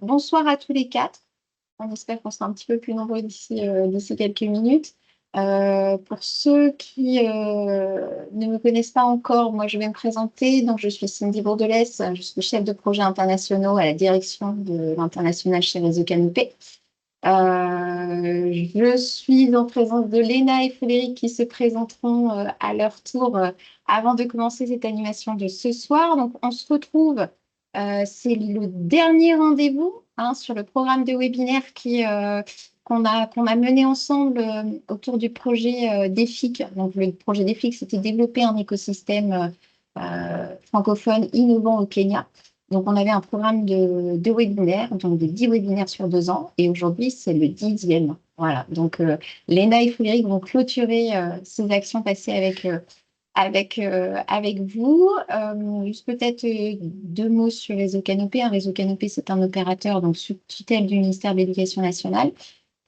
bonsoir à tous les quatre. On espère qu'on sera un petit peu plus nombreux d'ici quelques minutes. Pour ceux qui ne me connaissent pas encore, moi je vais me présenter. Donc, je suis Cindy Bourdelès, je suis chef de projet internationaux à la direction de l'international chez Réseau Canopé. Je suis en présence de Léna et Frédéric qui se présenteront à leur tour avant de commencer cette animation de ce soir. Donc, on se retrouve, c'est le dernier rendez-vous sur le programme de webinaire qu'on a mené ensemble autour du projet DEFIC. Donc, le projet DEFIC, c'était développer un écosystème francophone innovant au Kenya. Donc, on avait un programme de webinaires, donc de 10 webinaires sur 2 ans, et aujourd'hui, c'est le 10e. Voilà, donc Léna et Frédéric vont clôturer ces actions passées avec vous. Juste peut-être 2 mots sur Réseau Canopé. Un Réseau Canopé, c'est un opérateur donc, sous tutelle du ministère de l'Éducation nationale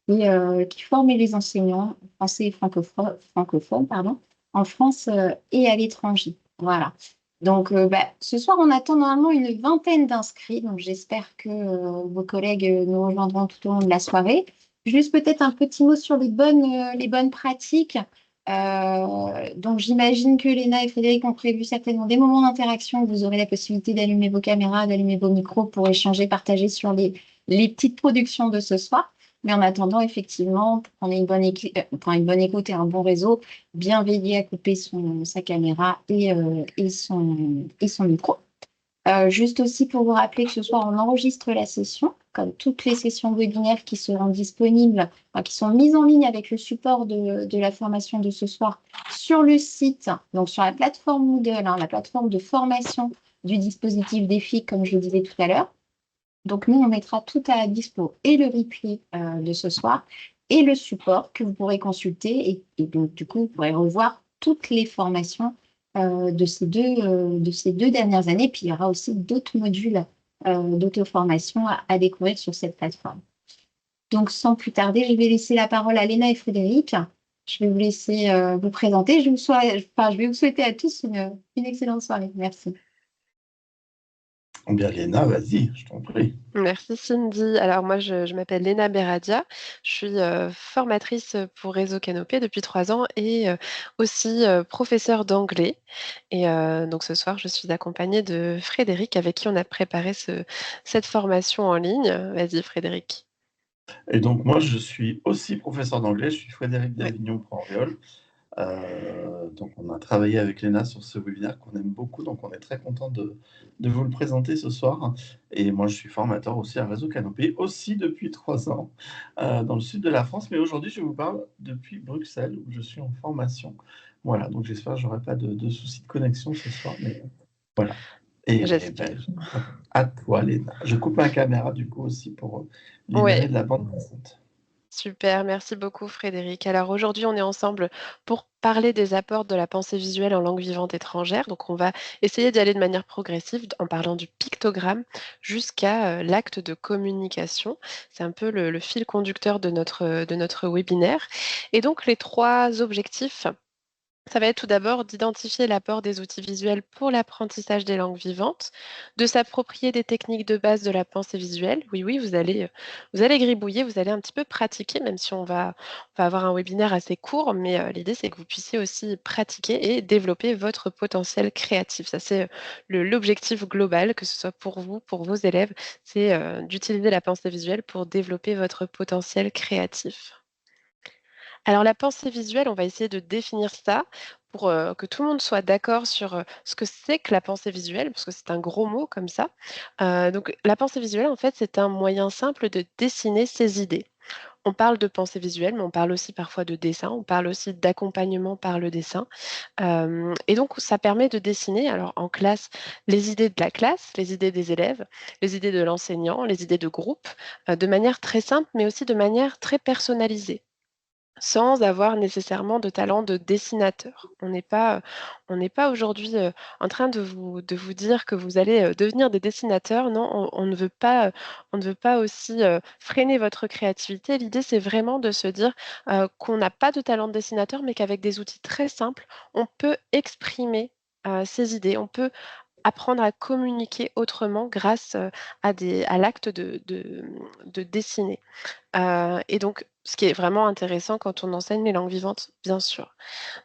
qui forme les enseignants français et francophones, pardon, en France et à l'étranger. Voilà. Donc, ce soir, on attend normalement une vingtaine d'inscrits. Donc, j'espère que vos collègues nous rejoindront tout au long de la soirée. Juste peut-être un petit mot sur les bonnes pratiques. Donc, j'imagine que Léna et Frédéric ont prévu certainement des moments d'interaction. Vous aurez la possibilité d'allumer vos caméras, d'allumer vos micros pour échanger, partager sur les petites productions de ce soir. Mais en attendant, effectivement, pour qu'on ait pour une bonne écoute et un bon réseau, bien veiller à couper sa caméra et son micro. Juste aussi pour vous rappeler que ce soir, on enregistre la session, comme toutes les sessions webinaires qui seront disponibles, enfin, qui sont mises en ligne avec le support de la formation de ce soir sur le site, donc sur la plateforme Moodle, la plateforme de formation du dispositif DEFIC, comme je le disais tout à l'heure. Donc, nous, on mettra tout à dispo et le replay de ce soir et le support que vous pourrez consulter. Et donc, du coup, vous pourrez revoir toutes les formations de ces deux dernières années. Puis, il y aura aussi d'autres modules d'auto-formation à découvrir sur cette plateforme. Donc, sans plus tarder, je vais laisser la parole à Léna et Frédéric. Je vais vous laisser vous présenter. Je vais vous souhaiter à tous une excellente soirée. Merci. Bien, Léna, vas-y, je t'en prie. Merci Cindy. Alors moi, je m'appelle Léna Beradia. Je suis formatrice pour Réseau Canopé depuis 3 ans et aussi professeure d'anglais. Et donc ce soir, je suis accompagnée de Frédéric avec qui on a préparé cette formation en ligne. Vas-y Frédéric. Et donc, moi, je suis aussi professeur d'anglais, je suis Frédéric Ouais. Davignon-Proviol. Donc, on a travaillé avec Léna sur ce webinaire qu'on aime beaucoup, donc on est très content de vous le présenter ce soir. Et moi, je suis formateur aussi à Réseau Canopé, aussi depuis 3 ans, dans le sud de la France. Mais aujourd'hui, je vous parle depuis Bruxelles, où je suis en formation. Voilà, donc j'espère que je n'aurai pas de soucis de connexion ce soir, mais voilà. Et J'espère. à toi, Léna. Je coupe ma caméra, du coup, aussi pour Ouais. libérer de la bande passante. Super, merci beaucoup Frédéric. Alors aujourd'hui, on est ensemble pour parler des apports de la pensée visuelle en langue vivante étrangère. Donc on va essayer d'y aller de manière progressive en parlant du pictogramme jusqu'à l'acte de communication. C'est un peu le fil conducteur de notre webinaire. Et donc les 3 objectifs. Ça va être tout d'abord d'identifier l'apport des outils visuels pour l'apprentissage des langues vivantes, de s'approprier des techniques de base de la pensée visuelle. Oui, oui, vous allez gribouiller, vous allez un petit peu pratiquer, même si on va avoir un webinaire assez court, mais l'idée, c'est que vous puissiez aussi pratiquer et développer votre potentiel créatif. Ça, c'est l'objectif global, que ce soit pour vous, pour vos élèves, c'est d'utiliser la pensée visuelle pour développer votre potentiel créatif. Alors la pensée visuelle, on va essayer de définir ça pour que tout le monde soit d'accord sur ce que c'est que la pensée visuelle, parce que c'est un gros mot comme ça. Donc la pensée visuelle, en fait, c'est un moyen simple de dessiner ses idées. On parle de pensée visuelle, mais on parle aussi parfois de dessin, on parle aussi d'accompagnement par le dessin. Et donc ça permet de dessiner, alors en classe, les idées de la classe, les idées des élèves, les idées de l'enseignant, les idées de groupe, de manière très simple, mais aussi de manière très personnalisée sans avoir nécessairement de talent de dessinateur. On n'est pas aujourd'hui, en train de vous dire que vous allez, devenir des dessinateurs. Non, on ne veut pas, on ne veut pas aussi, freiner votre créativité. L'idée, c'est vraiment de se dire, qu'on n'a pas de talent de dessinateur, mais qu'avec des outils très simples, on peut exprimer, ses idées. On peut apprendre à communiquer autrement grâce à l'acte de dessiner. Et donc, ce qui est vraiment intéressant quand on enseigne les langues vivantes, bien sûr.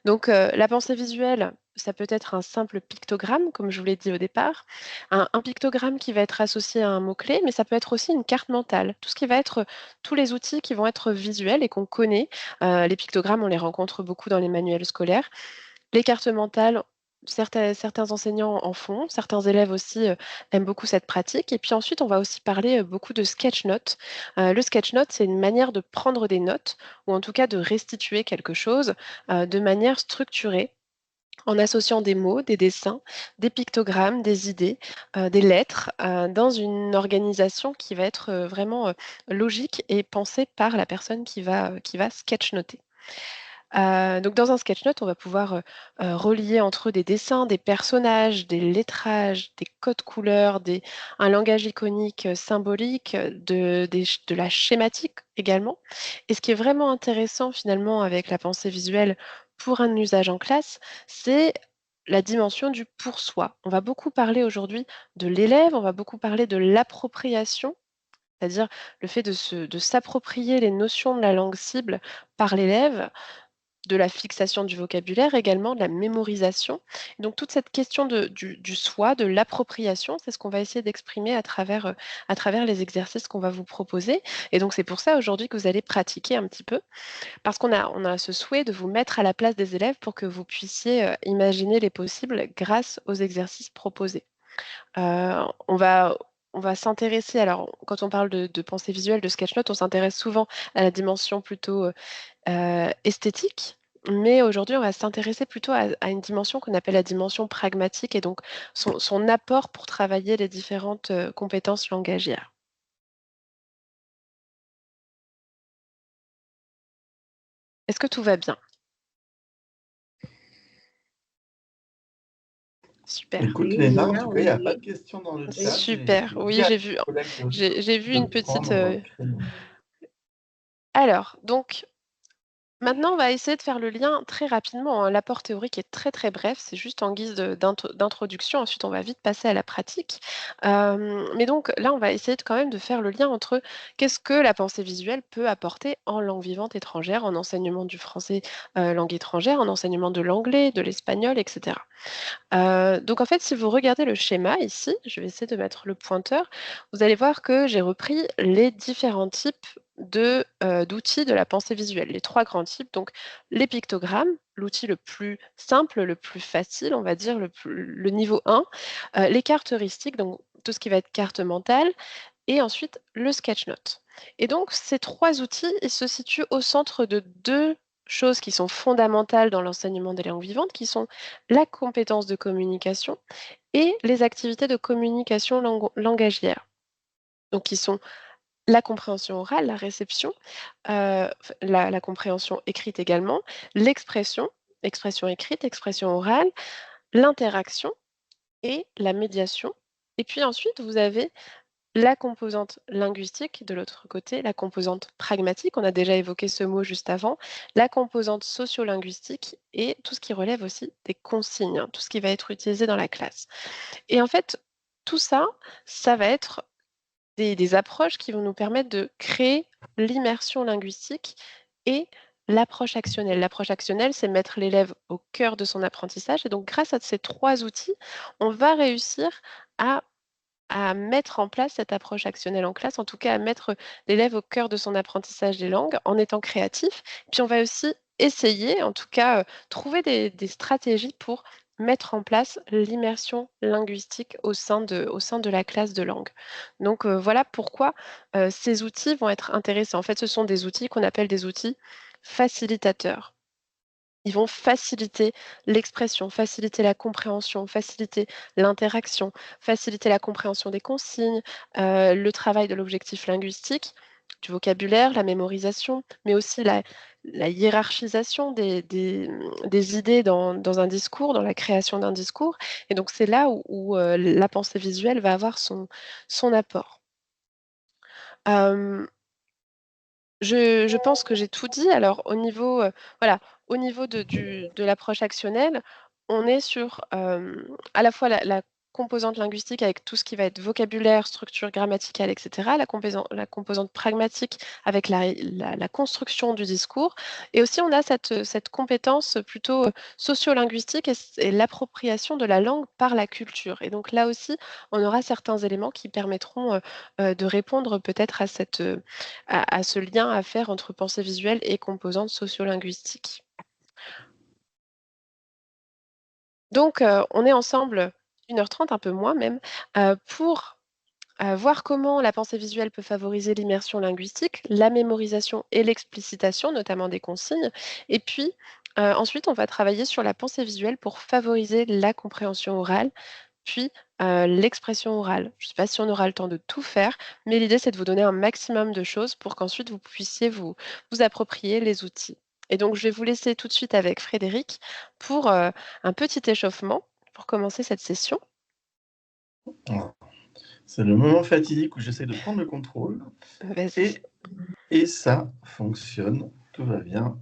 Donc, la pensée visuelle, ça peut être un simple pictogramme, comme je vous l'ai dit au départ, un pictogramme qui va être associé à un mot-clé, mais ça peut être aussi une carte mentale. Tout ce qui va être tous les outils qui vont être visuels et qu'on connaît. Les pictogrammes, on les rencontre beaucoup dans les manuels scolaires. Les cartes mentales, certains enseignants en font, certains élèves aussi, aiment beaucoup cette pratique et puis ensuite on va aussi parler, beaucoup de sketch notes. Le sketch note, c'est une manière de prendre des notes ou en tout cas de restituer quelque chose, de manière structurée en associant des mots, des dessins, des pictogrammes, des idées, des lettres, dans une organisation qui va être, vraiment, logique et pensée par la personne qui va sketch noter. Donc dans un sketch note, on va pouvoir, relier entre eux des dessins, des personnages, des lettrages, des codes couleurs, un langage iconique, symbolique, de la schématique également. Et ce qui est vraiment intéressant finalement avec la pensée visuelle pour un usage en classe, c'est la dimension du pour soi. On va beaucoup parler aujourd'hui de l'élève, on va beaucoup parler de l'appropriation, c'est-à-dire le fait de s'approprier les notions de la langue cible par l'élève, de la fixation du vocabulaire également, de la mémorisation. Donc toute cette question du soi, de l'appropriation, c'est ce qu'on va essayer d'exprimer à travers les exercices qu'on va vous proposer. Et donc c'est pour ça aujourd'hui que vous allez pratiquer un petit peu, parce on a ce souhait de vous mettre à la place des élèves pour que vous puissiez imaginer les possibles grâce aux exercices proposés. Heu, on va on va s'intéresser alors quand on parle de pensée visuelle, de sketch note, on s'intéresse souvent à la dimension plutôt, esthétique, mais aujourd'hui, on va s'intéresser plutôt à une dimension qu'on appelle la dimension pragmatique et donc son apport pour travailler les différentes, compétences langagières. Est-ce que tout va bien? Super, Écoute, Oui, Léna, en bien, tout cas, il n'y oui, a pas de oui. questions dans le chat. super. J'ai dit Oui, à mes collègues j'ai vu de une petite, prendre le créneau. alors donc maintenant, on va essayer de faire le lien très rapidement, hein. L'apport théorique est très, très bref, c'est juste en guise d'introduction. Ensuite, on va vite passer à la pratique. Mais donc là, on va essayer quand même de faire le lien entre qu'est-ce que la pensée visuelle peut apporter en langue vivante étrangère, en enseignement du français, langue étrangère, en enseignement de l'anglais, de l'espagnol, etc. Donc en fait, si vous regardez le schéma ici, je vais essayer de mettre le pointeur, vous allez voir que j'ai repris les différents types d'outils de la pensée visuelle, les 3 grands types, donc les pictogrammes, l'outil le plus simple, le plus facile, on va dire le niveau 1, les cartes heuristiques, donc tout ce qui va être carte mentale et ensuite le sketch note. Et donc ces 3 outils, ils se situent au centre de 2 choses qui sont fondamentales dans l'enseignement des langues vivantes, qui sont la compétence de communication et les activités de communication langagière. Donc qui sont la compréhension orale, la réception, la compréhension écrite également, l'expression, expression écrite, expression orale, l'interaction et la médiation. Et puis ensuite, vous avez la composante linguistique, de l'autre côté, la composante pragmatique, on a déjà évoqué ce mot juste avant, la composante sociolinguistique et tout ce qui relève aussi des consignes, hein, tout ce qui va être utilisé dans la classe. Et en fait, tout ça, ça va être des approches qui vont nous permettre de créer l'immersion linguistique et l'approche actionnelle. L'approche actionnelle, c'est mettre l'élève au cœur de son apprentissage et donc grâce à ces 3 outils, on va réussir à mettre en place cette approche actionnelle en classe, en tout cas à mettre l'élève au cœur de son apprentissage des langues en étant créatif. Puis on va aussi essayer, en tout cas, trouver des stratégies pour mettre en place l'immersion linguistique au sein de la classe de langue. Donc voilà pourquoi, ces outils vont être intéressants. En fait, ce sont des outils qu'on appelle des outils facilitateurs. Ils vont faciliter l'expression, faciliter la compréhension, faciliter l'interaction, faciliter la compréhension des consignes, le travail de l'objectif linguistique, du vocabulaire, la mémorisation, mais aussi la hiérarchisation des idées dans un discours, dans la création d'un discours. Et donc c'est là où la pensée visuelle va avoir son apport. Hem je pense que j'ai tout dit. Alors au niveau, voilà, au niveau de l'approche actionnelle, on est sur, à la fois la composante linguistique avec tout ce qui va être vocabulaire, structure grammaticale, etc. La composante pragmatique avec la construction du discours. Et aussi, on a cette compétence plutôt sociolinguistique et l'appropriation de la langue par la culture. Et donc là aussi, on aura certains éléments qui permettront de répondre peut-être à ce lien à faire entre pensée visuelle et composante sociolinguistique. Donc, on est ensemble 1h30, un peu moins même, pour voir comment la pensée visuelle peut favoriser l'immersion linguistique, la mémorisation et l'explicitation, notamment des consignes. Et puis, ensuite, on va travailler sur la pensée visuelle pour favoriser la compréhension orale, puis l'expression orale. Je ne sais pas si on aura le temps de tout faire, mais l'idée, c'est de vous donner un maximum de choses pour qu'ensuite vous puissiez vous approprier les outils. Et donc, je vais vous laisser tout de suite avec Frédéric pour un petit échauffement pour commencer cette session. Voilà. C'est le moment fatidique où j'essaie de prendre le contrôle Vas-y, et ça fonctionne, tout va bien.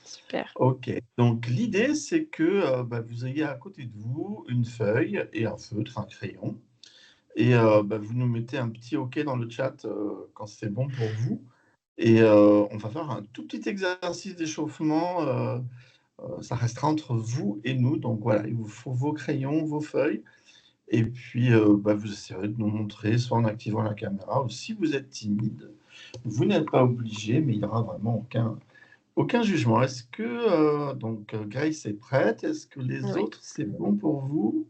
super. OK. Donc l'idée, c'est que, vous ayez à côté de vous une feuille et un feutre, un crayon et vous nous mettez un petit OK dans le chat, quand c'est bon pour vous et on va faire un tout petit exercice d'échauffement, ça restera entre vous et nous. Donc voilà, il vous faut vos crayons, vos feuilles et puis, vous essayerez de nous montrer soit en activant la caméra ou si vous êtes timide, vous n'êtes pas obligé, mais il n'y aura vraiment aucun jugement. Est-ce que, Grace est prête? Est-ce que les Oui, autres, c'est bon pour vous?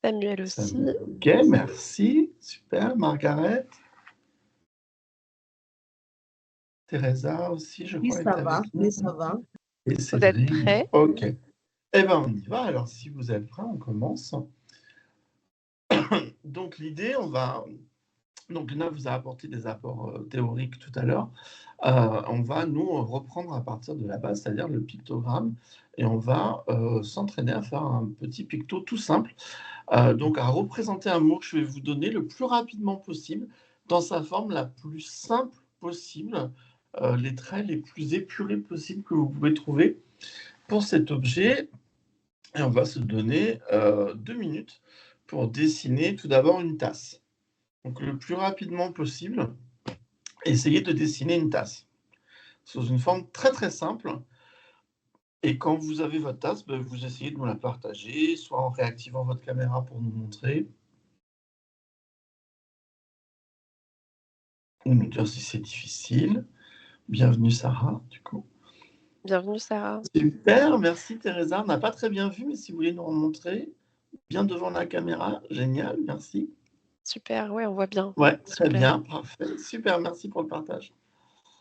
Samuel aussi. Samuel, OK, merci, super. Margaret? Teresa aussi, je Oui, crois, ça est va, avec oui, nous ça va. et Vous êtes Séverine. prêts? OK. Eh ben, on y va. Alors si vous êtes prêts, on commence. Donc l'idée, donc Lina vous a apporté des apports, théoriques tout à l'heure. On va nous reprendre à partir de la base, c'est-à-dire le pictogramme et on va, s'entraîner à faire un petit picto tout simple, donc à représenter un mot que je vais vous donner le plus rapidement possible, dans sa forme la plus simple possible, les traits les plus épurés possibles que vous pouvez trouver pour cet objet et on va se donner, 2 minutes pour dessiner tout d'abord une tasse. Donc le plus rapidement possible, essayez de dessiner une tasse sous une forme très très simple. Et quand vous avez votre tasse, vous essayez de nous la partager, soit en réactivant votre caméra pour nous montrer, ou nous dire si c'est difficile. Bienvenue Sarah, du coup. Bienvenue Sarah. Super, merci Teresa. On n'a pas très bien vu, mais si vous voulez nous remontrer, bien devant la caméra, génial, merci. Super, ouais, on voit bien. Ouais, très Super. bien, parfait. Super, merci pour le partage.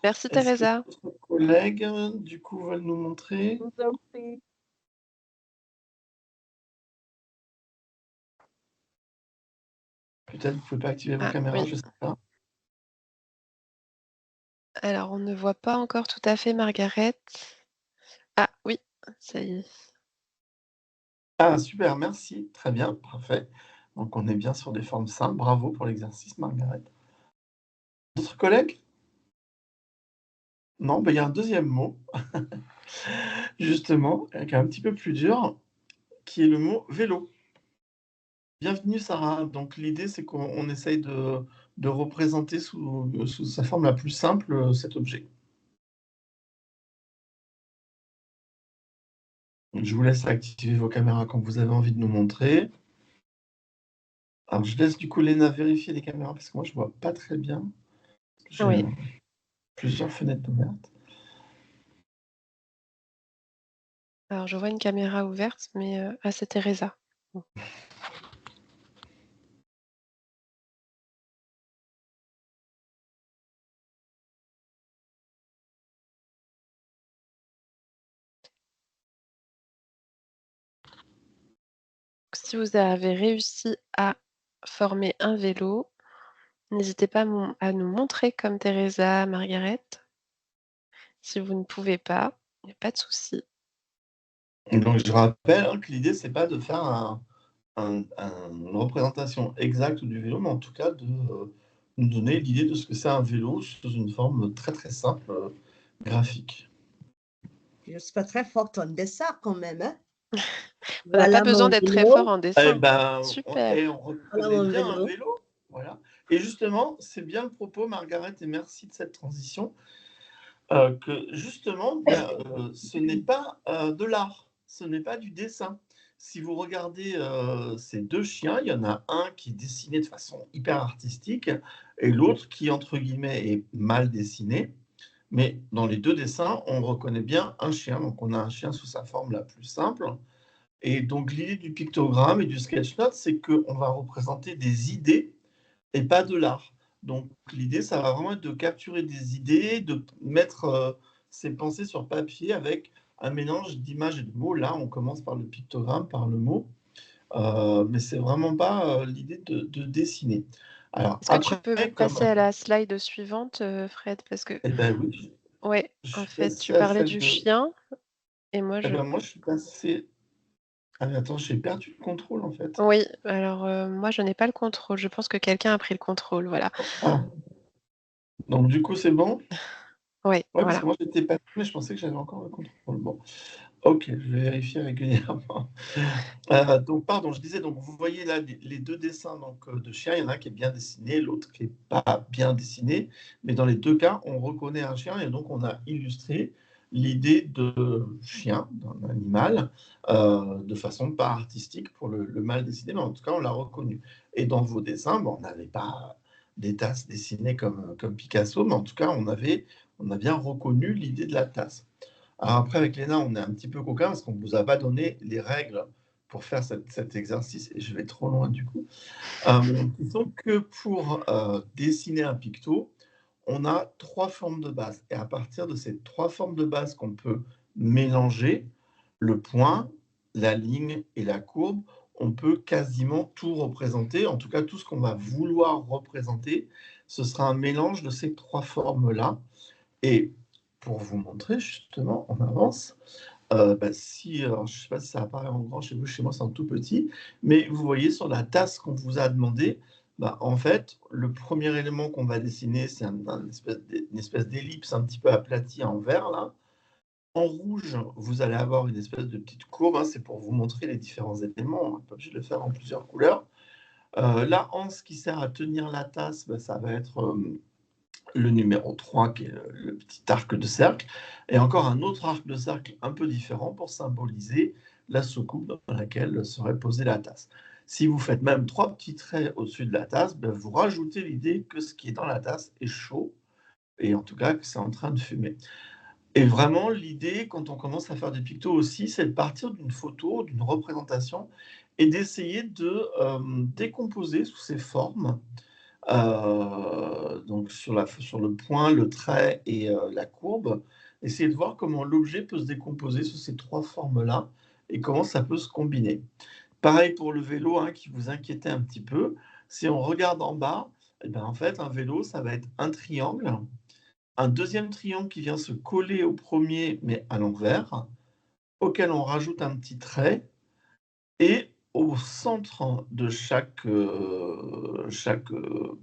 Merci Est-ce que Teresa. d'autres collègues, du coup, veulent nous montrer? Vous en prie. Peut-être vous ne pouvez pas activer vos Ah caméras, oui, je ne sais pas. alors on ne voit pas encore tout à fait Margaret. Ah oui, ça y est. Ah super, merci, très bien, parfait. Donc on est bien sur des formes simples. Bravo pour l'exercice, Margaret. D'autres collègues? Non, il y a un deuxième mot, justement, qui est un petit peu plus dur, qui est le mot vélo. Bienvenue Sarah. Donc l'idée, c'est qu'on essaye de représenter sous sa forme la plus simple, cet objet. Je vous laisse activer vos caméras quand vous avez envie de nous montrer. Alors je laisse du coup Léna vérifier les caméras parce que moi je vois pas très bien. J'ai Oui, plusieurs fenêtres ouvertes. alors je vois une caméra ouverte, mais ah, c'est Teresa. Bon. Si vous avez réussi à former un vélo, n'hésitez pas à nous montrer comme Teresa, Margaret. Si vous ne pouvez pas, il n'y a pas de souci. Et donc je rappelle que l'idée, c'est pas de faire une représentation exacte du vélo, mais en tout cas de nous donner l'idée de ce que c'est un vélo sous une forme très très simple, graphique. Je ne suis pas très forte en dessin quand même, hein? On n'a pas Voilà besoin mon d'être très vélo. fort en Eh dessin. ben, Super. on Voilà reconnaît mon bien un vélo. vélo. Voilà. Et justement, c'est bien le propos, Margaret, et merci de cette transition, que justement, ce n'est pas de l'art, ce n'est pas du dessin. Si vous regardez ces deux chiens, il y en a un qui est dessiné de façon hyper artistique et l'autre qui, entre guillemets, est mal dessiné. Mais dans les deux dessins, on reconnaît bien un chien. Donc, on a un chien sous sa forme la plus simple. Et donc, l'idée du pictogramme et du sketch note, c'est qu'on va représenter des idées et pas de l'art. Donc, l'idée, ça va vraiment être de capturer des idées, de mettre ses pensées sur papier avec un mélange d'images et de mots. Là, on commence par le pictogramme, par le mot. Mais c'est vraiment pas l'idée de dessiner. Alors, Est-ce que tu après, peux passer à la slide suivante, Fred? Parce que, eh ben oui, ouais, je en suis fait, tu passé à parlais celle du de. chien et moi, Eh ben moi, je suis passé. Ah, mais attends, j'ai perdu le contrôle en fait. Oui, alors moi, je n'ai pas le contrôle. Je pense que quelqu'un a pris le contrôle, voilà. Ah, donc du coup, c'est bon? Oui, Ouais, parce voilà. que moi, j'étais pas. Mais je pensais que j'avais encore le contrôle. Bon. Ok, je vais vérifier régulièrement. Donc, pardon, je disais, donc vous voyez là les deux dessins donc, de chiens, il y en a un qui est bien dessiné, l'autre qui n'est pas bien dessiné, mais dans les deux cas, on reconnaît un chien et donc on a illustré l'idée de chien, d'un animal, de façon pas artistique pour le mal dessiné, mais en tout cas, on l'a reconnu. Et dans vos dessins, bon, on n'avait pas des tasses dessinées comme Picasso, mais en tout cas, on a bien reconnu l'idée de la tasse. Alors après, avec Léna, on est un petit peu coquin parce qu'on ne vous a pas donné les règles pour faire cet exercice, et je vais trop loin du coup. Qui sont que pour dessiner un picto, on a trois formes de base. Et à partir de ces trois formes de base qu'on peut mélanger, le point, la ligne et la courbe, on peut quasiment tout représenter. En tout cas, tout ce qu'on va vouloir représenter, ce sera un mélange de ces trois formes-là. Et pour vous montrer justement, on avance. Si, alors, je ne sais pas si ça apparaît en grand chez vous, chez moi c'est en tout petit, mais vous voyez sur la tasse qu'on vous a demandé, en fait, le premier élément qu'on va dessiner, c'est une espèce d'ellipse un petit peu aplatie en vert là. En rouge, vous allez avoir une espèce de petite courbe, hein, c'est pour vous montrer les différents éléments, on n'est pas obligé de le faire en plusieurs couleurs. La anse qui sert à tenir la tasse, ça va être le numéro 3 qui est le petit arc de cercle, et encore un autre arc de cercle un peu différent pour symboliser la soucoupe dans laquelle serait posée la tasse. Si vous faites même 3 petits traits au-dessus de la tasse, vous rajoutez l'idée que ce qui est dans la tasse est chaud, et en tout cas que c'est en train de fumer. Et vraiment, l'idée, quand on commence à faire des pictos aussi, c'est de partir d'une photo, d'une représentation, et d'essayer de décomposer sous ces formes, donc sur le point, le trait et la courbe, essayer de voir comment l'objet peut se décomposer sous ces trois formes-là et comment ça peut se combiner. Pareil pour le vélo, hein, qui vous inquiétait un petit peu. Si on regarde en bas, en fait, un vélo, ça va être un triangle, un deuxième triangle qui vient se coller au premier, mais à l'envers, auquel on rajoute un petit trait, et au centre de chaque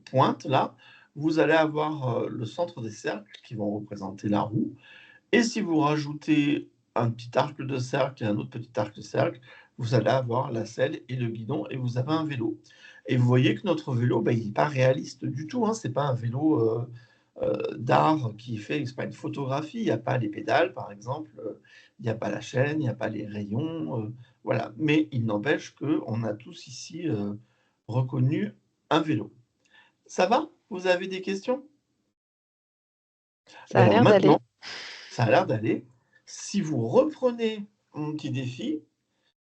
pointe, là, vous allez avoir le centre des cercles qui vont représenter la roue. Et si vous rajoutez un petit arc de cercle et un autre petit arc de cercle, vous allez avoir la selle et le guidon, et vous avez un vélo. Et vous voyez que notre vélo, il n'est pas réaliste du tout, hein. Ce n'est pas un vélo d'art qui fait, c'est pas une photographie, il n'y a pas les pédales par exemple, il n'y a pas la chaîne, il n'y a pas les rayons, voilà. Mais il n'empêche qu'on a tous ici reconnu un vélo. Ça va? Vous avez des questions? Ça a Alors l'air d'aller. maintenant, ça a l'air d'aller. Si vous reprenez mon petit défi,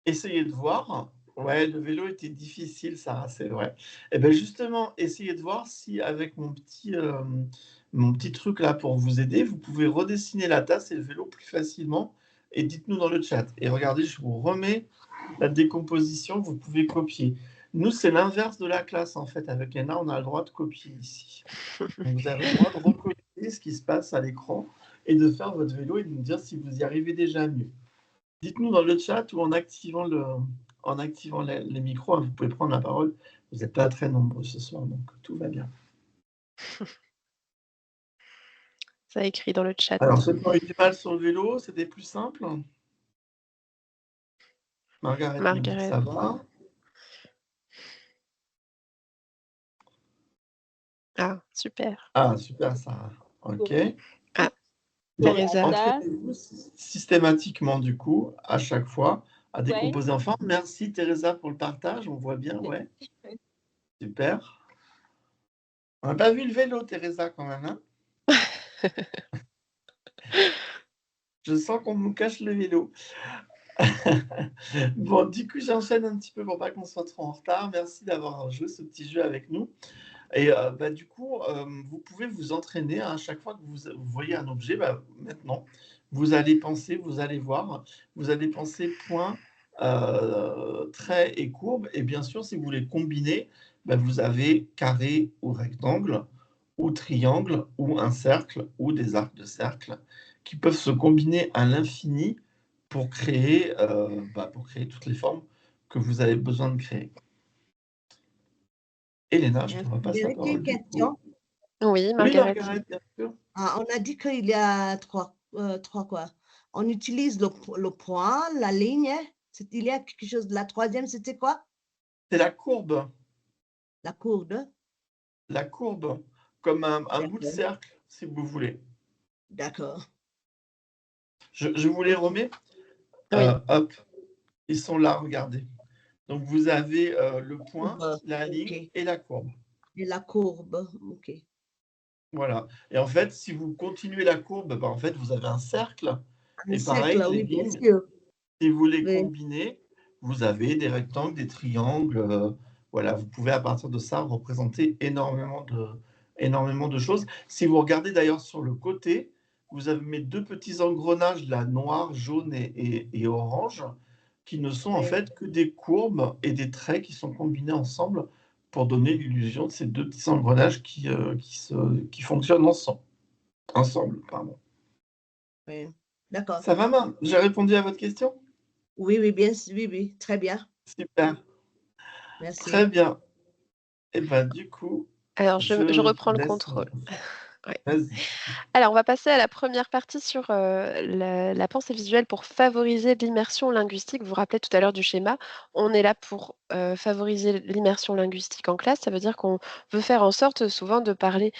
essayez de voir. Ouais, le vélo était difficile, Sarah, c'est vrai. Et bien justement, essayez de voir si avec mon petit truc là pour vous aider, vous pouvez redessiner la tasse et le vélo plus facilement. Et dites-nous dans le chat. Et regardez, je vous remets la décomposition, vous pouvez copier. Nous, c'est l'inverse de la classe en fait. Avec Léna, on a le droit de copier ici. Donc, vous avez le droit de recopier ce qui se passe à l'écran et de faire votre vélo et de nous dire si vous y arrivez déjà mieux. Dites-nous dans le chat ou en activant les micros, hein, vous pouvez prendre la parole. Vous n'êtes pas très nombreux ce soir, donc tout va bien. Ça écrit dans le chat. Alors, ceux qui ont eu du mal sur le vélo, c'était plus simple? Margaret me dit que Margaret. ça va. Ah, super. Ah, super, Sarah. OK. Ah, Donc, Teresa. entraînez-vous systématiquement, du coup, à chaque fois, à Ouais. décomposer en forme. Merci, Teresa, pour le partage. On voit bien, ouais. Super. On n'a pas vu le vélo, Teresa, quand même, hein? Je sens qu'on nous cache le vélo. Bon, du coup, j'enchaîne un petit peu pour pas qu'on soit trop en retard. Merci d'avoir joué ce petit jeu avec nous. Et du coup, vous pouvez vous entraîner à chaque fois que vous voyez un objet. Maintenant, vous allez penser, vous allez voir, vous allez penser point, trait et courbe. Et bien sûr, si vous les combinez, vous avez carré ou rectangle, ou triangle, ou un cercle, ou des arcs de cercle, qui peuvent se combiner à l'infini pour créer toutes les formes que vous avez besoin de créer. Elena, je te repasse la parole. Une question. Oui, Oui, Margaret. Margaret, bien sûr. On a dit qu'il y a trois quoi. On utilise le point, la ligne. Il y a quelque chose. La troisième, c'était quoi? C'est la courbe. La courbe. La courbe, comme un bout de D'accord. cercle, si vous voulez. D'accord. Je vous les remets. Oui. Hop, ils sont là, regardez. Donc, vous avez le point, la ligne Ok. et la courbe. Et la courbe, ok. Voilà. Et en fait, si vous continuez la courbe, en fait, vous avez un cercle. Un Et cercle, pareil, les oui, bien lignes, sûr. si vous les Oui. combinez, vous avez des rectangles, des triangles. Voilà, vous pouvez à partir de ça représenter énormément de choses. Si vous regardez d'ailleurs sur le côté, vous avez mes deux petits engrenages, là, noir, jaune et orange, qui ne sont en Oui. fait que des courbes et des traits qui sont combinés ensemble pour donner l'illusion de ces deux petits engrenages qui fonctionnent ensemble. Pardon. Oui. D'accord. Ça va, Main? J'ai répondu à votre question? Oui, oui, bien, oui, très bien. Super. Merci. Très bien. Et du coup, Alors, je reprends le laisse. contrôle. Ouais. Vas-y. Alors, on va passer à la première partie sur la pensée visuelle pour favoriser l'immersion linguistique. Vous vous rappelez tout à l'heure du schéma. On est là pour favoriser l'immersion linguistique en classe. Ça veut dire qu'on veut faire en sorte souvent de parler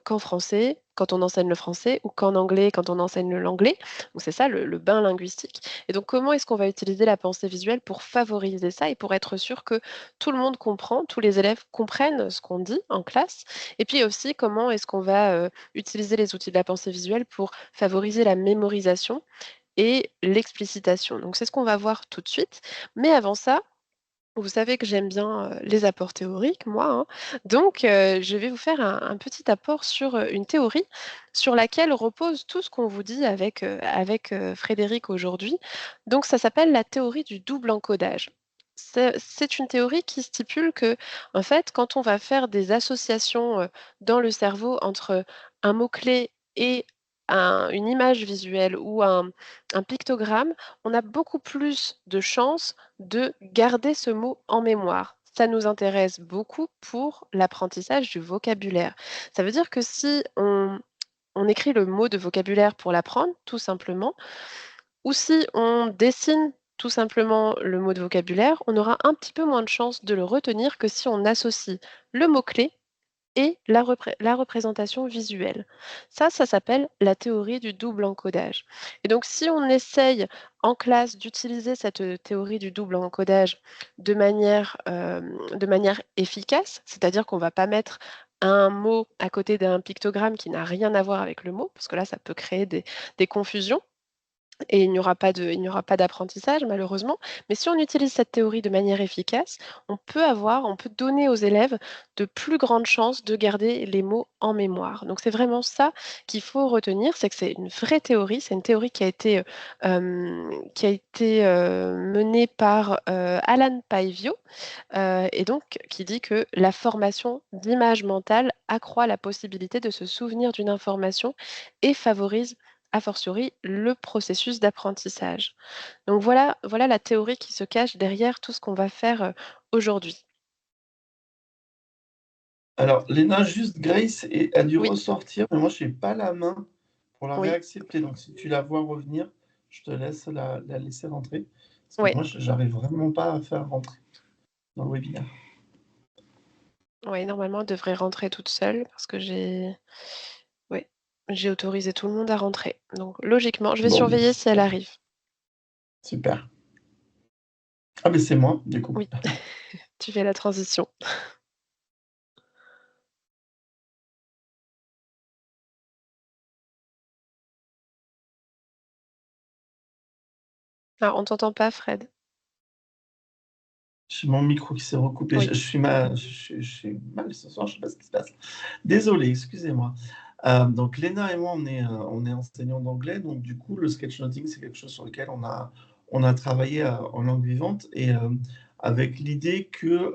qu'en français quand on enseigne le français ou qu'en anglais quand on enseigne l'anglais. Donc c'est ça le bain linguistique. Et donc comment est-ce qu'on va utiliser la pensée visuelle pour favoriser ça et pour être sûr que tout le monde comprend, tous les élèves comprennent ce qu'on dit en classe. Et puis aussi comment est-ce qu'on va utiliser les outils de la pensée visuelle pour favoriser la mémorisation et l'explicitation. Donc c'est ce qu'on va voir tout de suite. Mais avant ça, vous savez que j'aime bien les apports théoriques, moi, hein. Donc je vais vous faire un petit apport sur une théorie sur laquelle repose tout ce qu'on vous dit avec Frédéric aujourd'hui. Donc ça s'appelle la théorie du double encodage. C'est une théorie qui stipule que, en fait, quand on va faire des associations dans le cerveau entre un mot-clé et une image visuelle ou un pictogramme, on a beaucoup plus de chances de garder ce mot en mémoire. Ça nous intéresse beaucoup pour l'apprentissage du vocabulaire. Ça veut dire que si on écrit le mot de vocabulaire pour l'apprendre, tout simplement, ou si on dessine tout simplement le mot de vocabulaire, on aura un petit peu moins de chances de le retenir que si on associe le mot-clé et la représentation visuelle. Ça s'appelle la théorie du double encodage. Et donc si on essaye en classe d'utiliser cette théorie du double encodage de manière efficace, c'est-à-dire qu'on ne va pas mettre un mot à côté d'un pictogramme qui n'a rien à voir avec le mot, parce que là, ça peut créer des confusions. Et il n'y aura pas d'apprentissage malheureusement. Mais si on utilise cette théorie de manière efficace, on peut donner aux élèves de plus grandes chances de garder les mots en mémoire. Donc c'est vraiment ça qu'il faut retenir, c'est que c'est une vraie théorie, c'est une théorie qui a été menée par Alan Paivio, et donc qui dit que la formation d'image mentale accroît la possibilité de se souvenir d'une information et favorise a fortiori le processus d'apprentissage. Donc voilà la théorie qui se cache derrière tout ce qu'on va faire, aujourd'hui. Alors, Léna, juste Grace a dû Oui, ressortir, mais moi, je n'ai pas la main pour la oui. réaccepter. Donc, si tu la vois revenir, je te laisse la laisser rentrer. Parce que Ouais, moi, j'arrive vraiment pas à faire rentrer dans le webinaire. ouais, normalement, elle devrait rentrer toute seule parce que ouais, j'ai autorisé tout le monde à rentrer. Donc logiquement, je vais Bon, surveiller si elle arrive. super. Ah, mais c'est moi, du coup. Oui, tu fais la transition. Ah, on t'entend pas, Fred? J'ai mon micro qui s'est recoupé. Oui. Je suis mal ce soir, je sais pas ce qui se passe. Désolé, excusez-moi. Donc Léna et moi, on est enseignants d'anglais, donc du coup, le sketchnoting, c'est quelque chose sur lequel on a travaillé en langue vivante et avec l'idée que,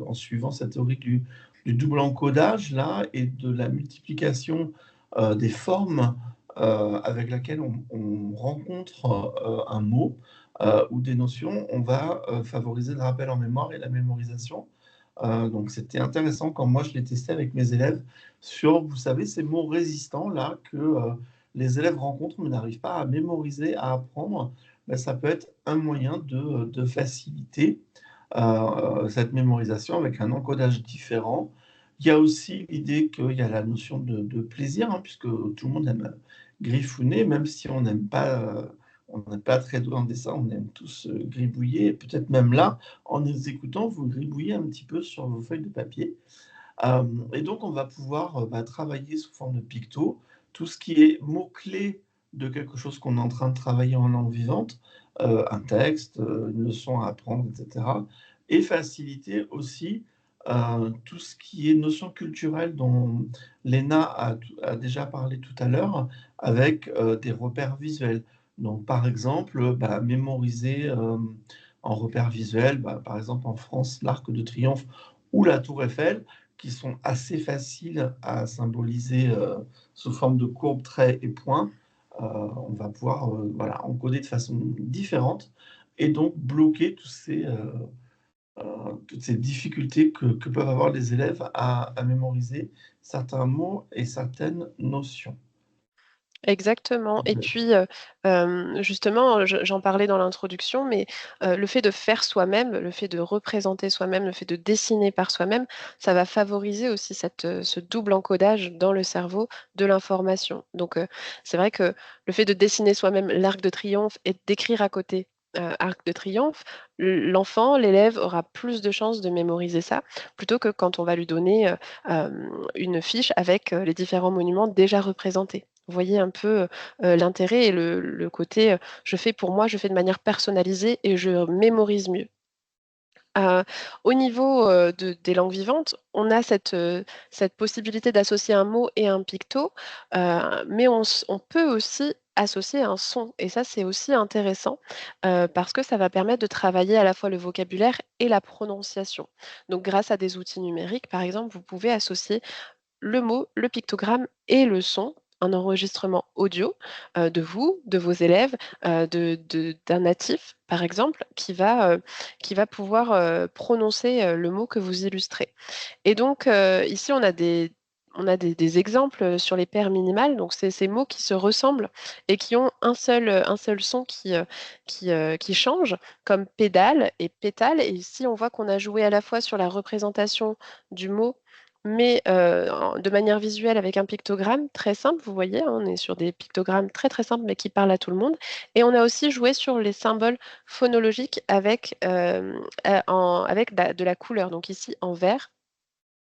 en suivant cette théorie du double encodage là et de la multiplication des formes avec laquelle on rencontre un mot, ou des notions, on va favoriser le rappel en mémoire et la mémorisation. Donc c'était intéressant quand moi je l'ai testé avec mes élèves sur, vous savez, ces mots résistants là que les élèves rencontrent mais n'arrivent pas à mémoriser, à apprendre. Ben, ça peut être un moyen de faciliter cette mémorisation avec un encodage différent. Il y a aussi l'idée qu'il y a la notion de plaisir, hein, puisque tout le monde aime griffouner, même si on n'est pas très doué en dessin, on aime tous gribouiller, et peut-être même là, en nous écoutant, vous gribouillez un petit peu sur vos feuilles de papier. Et donc, on va pouvoir travailler sous forme de picto, tout ce qui est mots-clés de quelque chose qu'on est en train de travailler en langue vivante, un texte, une leçon à apprendre, etc. Et faciliter aussi tout ce qui est notion culturelle dont Léna a déjà parlé tout à l'heure, avec des repères visuels. Donc, par exemple, mémoriser en repères visuels, par exemple en France, l'Arc de Triomphe ou la Tour Eiffel, qui sont assez faciles à symboliser sous forme de courbes, traits et points. On va pouvoir encoder de façon différente et donc bloquer toutes ces difficultés que peuvent avoir les élèves à mémoriser certains mots et certaines notions. Exactement et puis, justement, j'en parlais dans l'introduction, mais, le fait de faire soi-même, le fait de représenter soi-même, le fait de dessiner par soi-même, ça va favoriser aussi ce double encodage dans le cerveau de l'information. Donc, c'est vrai que le fait de dessiner soi-même l'Arc de Triomphe et d'écrire à côté, Arc de Triomphe, l'enfant, l'élève aura plus de chances de mémoriser ça, plutôt que quand on va lui donner, une fiche avec, les différents monuments déjà représentés. Vous voyez un peu, l'intérêt et le côté, je fais pour moi, je fais de manière personnalisée et je mémorise mieux. Heu, Au niveau, des langues vivantes, on a cette possibilité d'associer un mot et un picto, mais on peut aussi associer un son et ça, c'est aussi intéressant, parce que ça va permettre de travailler à la fois le vocabulaire et la prononciation. Donc grâce à des outils numériques, par exemple, vous pouvez associer le mot, le pictogramme et le son, un enregistrement audio, de vous, de vos élèves, d'un natif, par exemple, qui va pouvoir, prononcer, le mot que vous illustrez. Et donc, ici, on a des exemples, sur les paires minimales, donc c'est ces mots qui se ressemblent et qui ont un seul son qui change, comme pédale et pétale. Et ici, on voit qu'on a joué à la fois sur la représentation du mot, mais de manière visuelle avec un pictogramme très simple, vous voyez, hein, on est sur des pictogrammes très, très simples, mais qui parlent à tout le monde. Et on a aussi joué sur les symboles phonologiques avec, avec de la couleur, donc ici en vert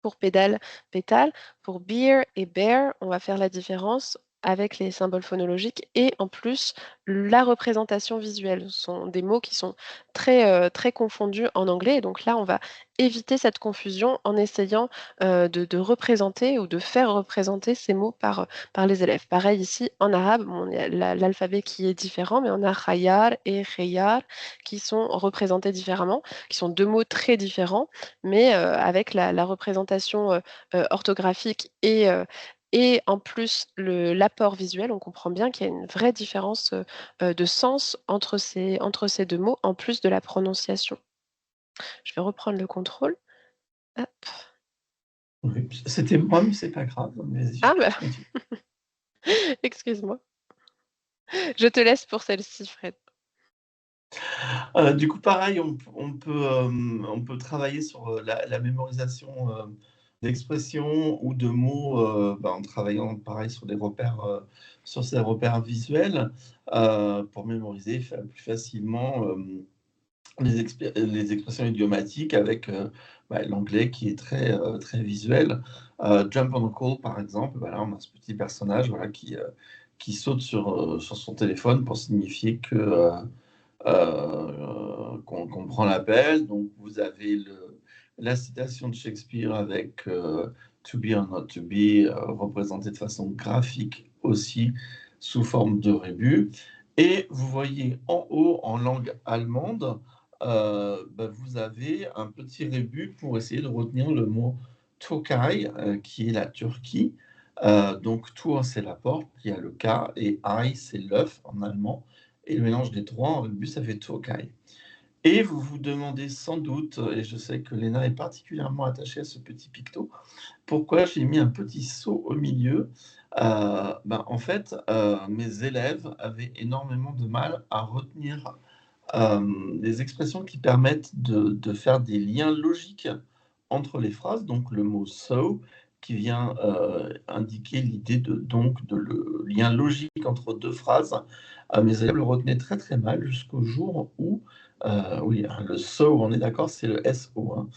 pour pédale, pétale. Pour beer et bear, on va faire la différence avec les symboles phonologiques et en plus la représentation visuelle. Ce sont des mots qui sont très confondus en anglais et donc là, on va éviter cette confusion en essayant, de représenter ou de faire représenter ces mots par les élèves. Pareil ici en arabe, bon, il y a l'alphabet qui est différent, mais on a khayar et khayar qui sont représentés différemment, qui sont 2 mots très différents mais avec la représentation, orthographique et en plus l'apport visuel, on comprend bien qu'il y a une vraie différence, de sens entre ces 2 mots, en plus de la prononciation. Je vais reprendre le contrôle. Hop. Oui, c'était moi, mais c'est pas grave. Vas-y, Ah bah, je continue. excuse-moi. Je te laisse pour celle-ci, Fred. Du coup, pareil, on peut travailler sur la mémorisation d'expressions ou de mots en travaillant pareil sur ces repères visuels pour mémoriser plus facilement les expressions idiomatiques avec l'anglais qui est très visuel. Jump on a call, par exemple, voilà, on a ce petit personnage voilà, qui saute sur son téléphone pour signifier que qu'on prend l'appel. Donc, vous avez la citation de Shakespeare avec to be or not to be, représentée de façon graphique aussi sous forme de rébus. Et vous voyez en haut, en langue allemande, vous avez un petit rébus pour essayer de retenir le mot Türkei, qui est la Turquie. Donc, Tour, c'est la porte, il y a le K, et Ei, c'est l'œuf en allemand. Et le mélange des trois, en rugby, ça fait Türkei. Et vous vous demandez sans doute, et je sais que Léna est particulièrement attachée à ce petit picto, pourquoi j'ai mis un petit saut au milieu. En fait, mes élèves avaient énormément de mal à retenir des expressions qui permettent de faire des liens logiques entre les phrases. Donc le mot so qui vient indiquer l'idée de le lien logique entre deux phrases. Mes élèves le retenaient très très mal jusqu'au jour où, oui, hein, le so, on est d'accord, c'est le SO, hein.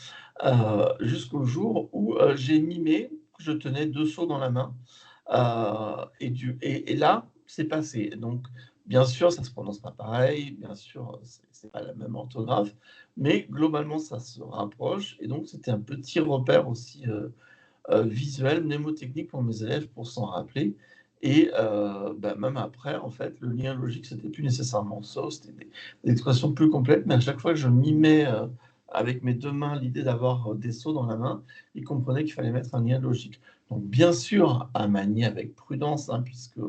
Jusqu'au jour où j'ai mimé que je tenais deux seaux dans la main. Et là, c'est passé. Donc, bien sûr, ça ne se prononce pas pareil, bien sûr, c'est pas la même orthographe, mais globalement, ça se rapproche. Et donc, c'était un petit repère aussi visuel, mnémotechnique pour mes élèves pour s'en rappeler. Et même après, en fait, le lien logique, c'était plus nécessairement ça, c'était des expressions plus complètes, mais à chaque fois que je mimais avec mes deux mains l'idée d'avoir des seaux dans la main, ils comprenaient qu'il fallait mettre un lien logique. Donc, bien sûr, à manier avec prudence, hein, puisque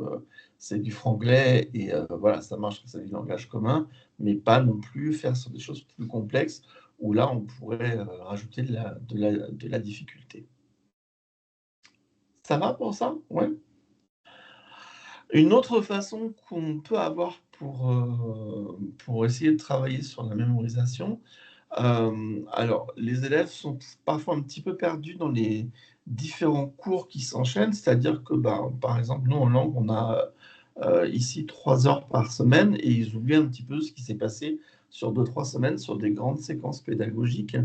c'est du franglais et voilà, ça marche, c'est du langage commun, mais pas non plus faire sur des choses plus complexes où là, on pourrait rajouter de la difficulté. Ça va pour ça? Ouais. Une autre façon qu'on peut avoir pour essayer de travailler sur la mémorisation, alors les élèves sont parfois un petit peu perdus dans les différents cours qui s'enchaînent, c'est-à-dire que, par exemple, nous en langue, on a ici 3 heures par semaine et ils oublient un petit peu ce qui s'est passé sur 2-3 semaines sur des grandes séquences pédagogiques.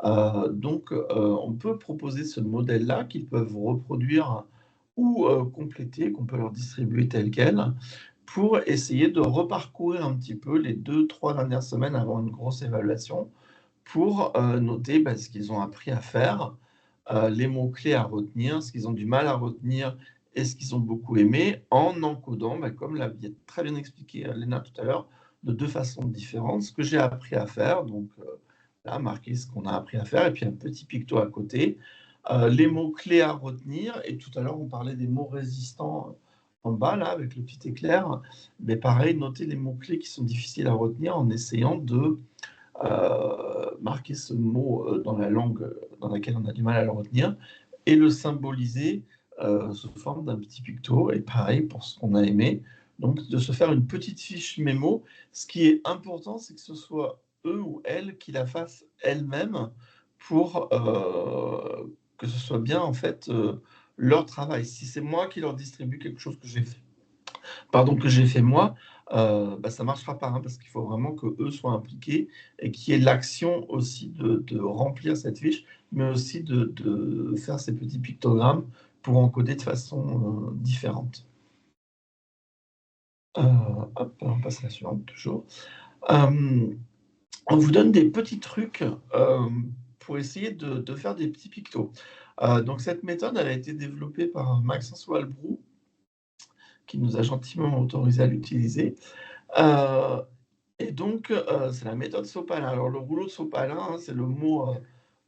Donc, on peut proposer ce modèle-là qu'ils peuvent reproduire ou compléter, qu'on peut leur distribuer tel quel, pour essayer de reparcourir un petit peu les 2-3 dernières semaines avant une grosse évaluation, pour noter ce qu'ils ont appris à faire, les mots-clés à retenir, ce qu'ils ont du mal à retenir et ce qu'ils ont beaucoup aimé, en encodant, comme l'a très bien expliqué Léna tout à l'heure, de 2 façons différentes. Ce que j'ai appris à faire, donc là, marquer ce qu'on a appris à faire, et puis un petit picto à côté. Les mots-clés à retenir, et tout à l'heure, on parlait des mots résistants en bas, là, avec le petit éclair. Mais pareil, noter les mots-clés qui sont difficiles à retenir en essayant de marquer ce mot dans la langue dans laquelle on a du mal à le retenir, et le symboliser sous forme d'un petit picto, et pareil pour ce qu'on a aimé. Donc, de se faire une petite fiche mémo. Ce qui est important, c'est que ce soit eux ou elles qui la fassent elles-mêmes pour que ce soit bien, en fait, leur travail. Si c'est moi qui leur distribue quelque chose que j'ai fait moi, ça ne marchera pas, hein, parce qu'il faut vraiment qu'eux soient impliqués et qu'il y ait l'action aussi de remplir cette fiche, mais aussi de faire ces petits pictogrammes pour encoder de façon différente. Hop, on passe à la suivante toujours. On vous donne des petits trucs pour essayer de faire des petits pictos. Donc cette méthode, elle a été développée par Maxence Walbrou, qui nous a gentiment autorisé à l'utiliser. Et donc, c'est la méthode sopalin. Alors, le rouleau de sopalin, hein, c'est le mot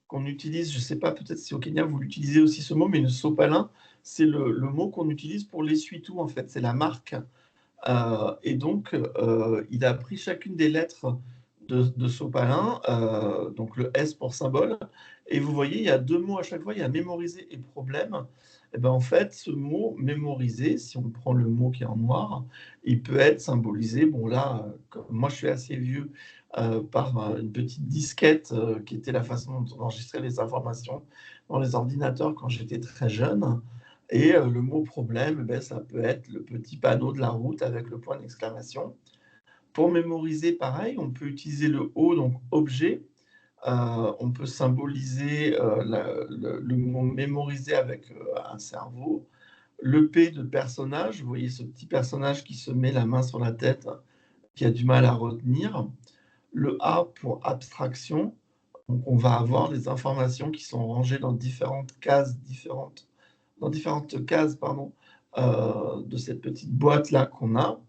qu'on utilise. Je ne sais pas, peut-être si au Kenya, vous l'utilisez aussi ce mot, mais le sopalin, c'est le mot qu'on utilise pour l'essuie-tout, en fait. C'est la marque. Et donc, il a pris chacune des lettres de sopalin, donc le S pour symbole. Et vous voyez, il y a 2 mots à chaque fois, il y a mémoriser et problème. Et ben, en fait, ce mot mémoriser, si on prend le mot qui est en noir, il peut être symbolisé, bon là, comme moi je suis assez vieux, par, une petite disquette, qui était la façon dont on enregistrait les informations dans les ordinateurs quand j'étais très jeune. Et le mot problème, eh beh, ça peut être le petit panneau de la route avec le point d'exclamation. Pour mémoriser, pareil, on peut utiliser le O, donc objet. On peut symboliser le mot mémoriser avec un cerveau. Le P de personnage, vous voyez ce petit personnage qui se met la main sur la tête, qui a du mal à retenir. Le A pour abstraction, donc on va avoir les informations qui sont rangées dans différentes cases différentes, dans différentes cases, pardon, de cette petite boîte-là qu'on a.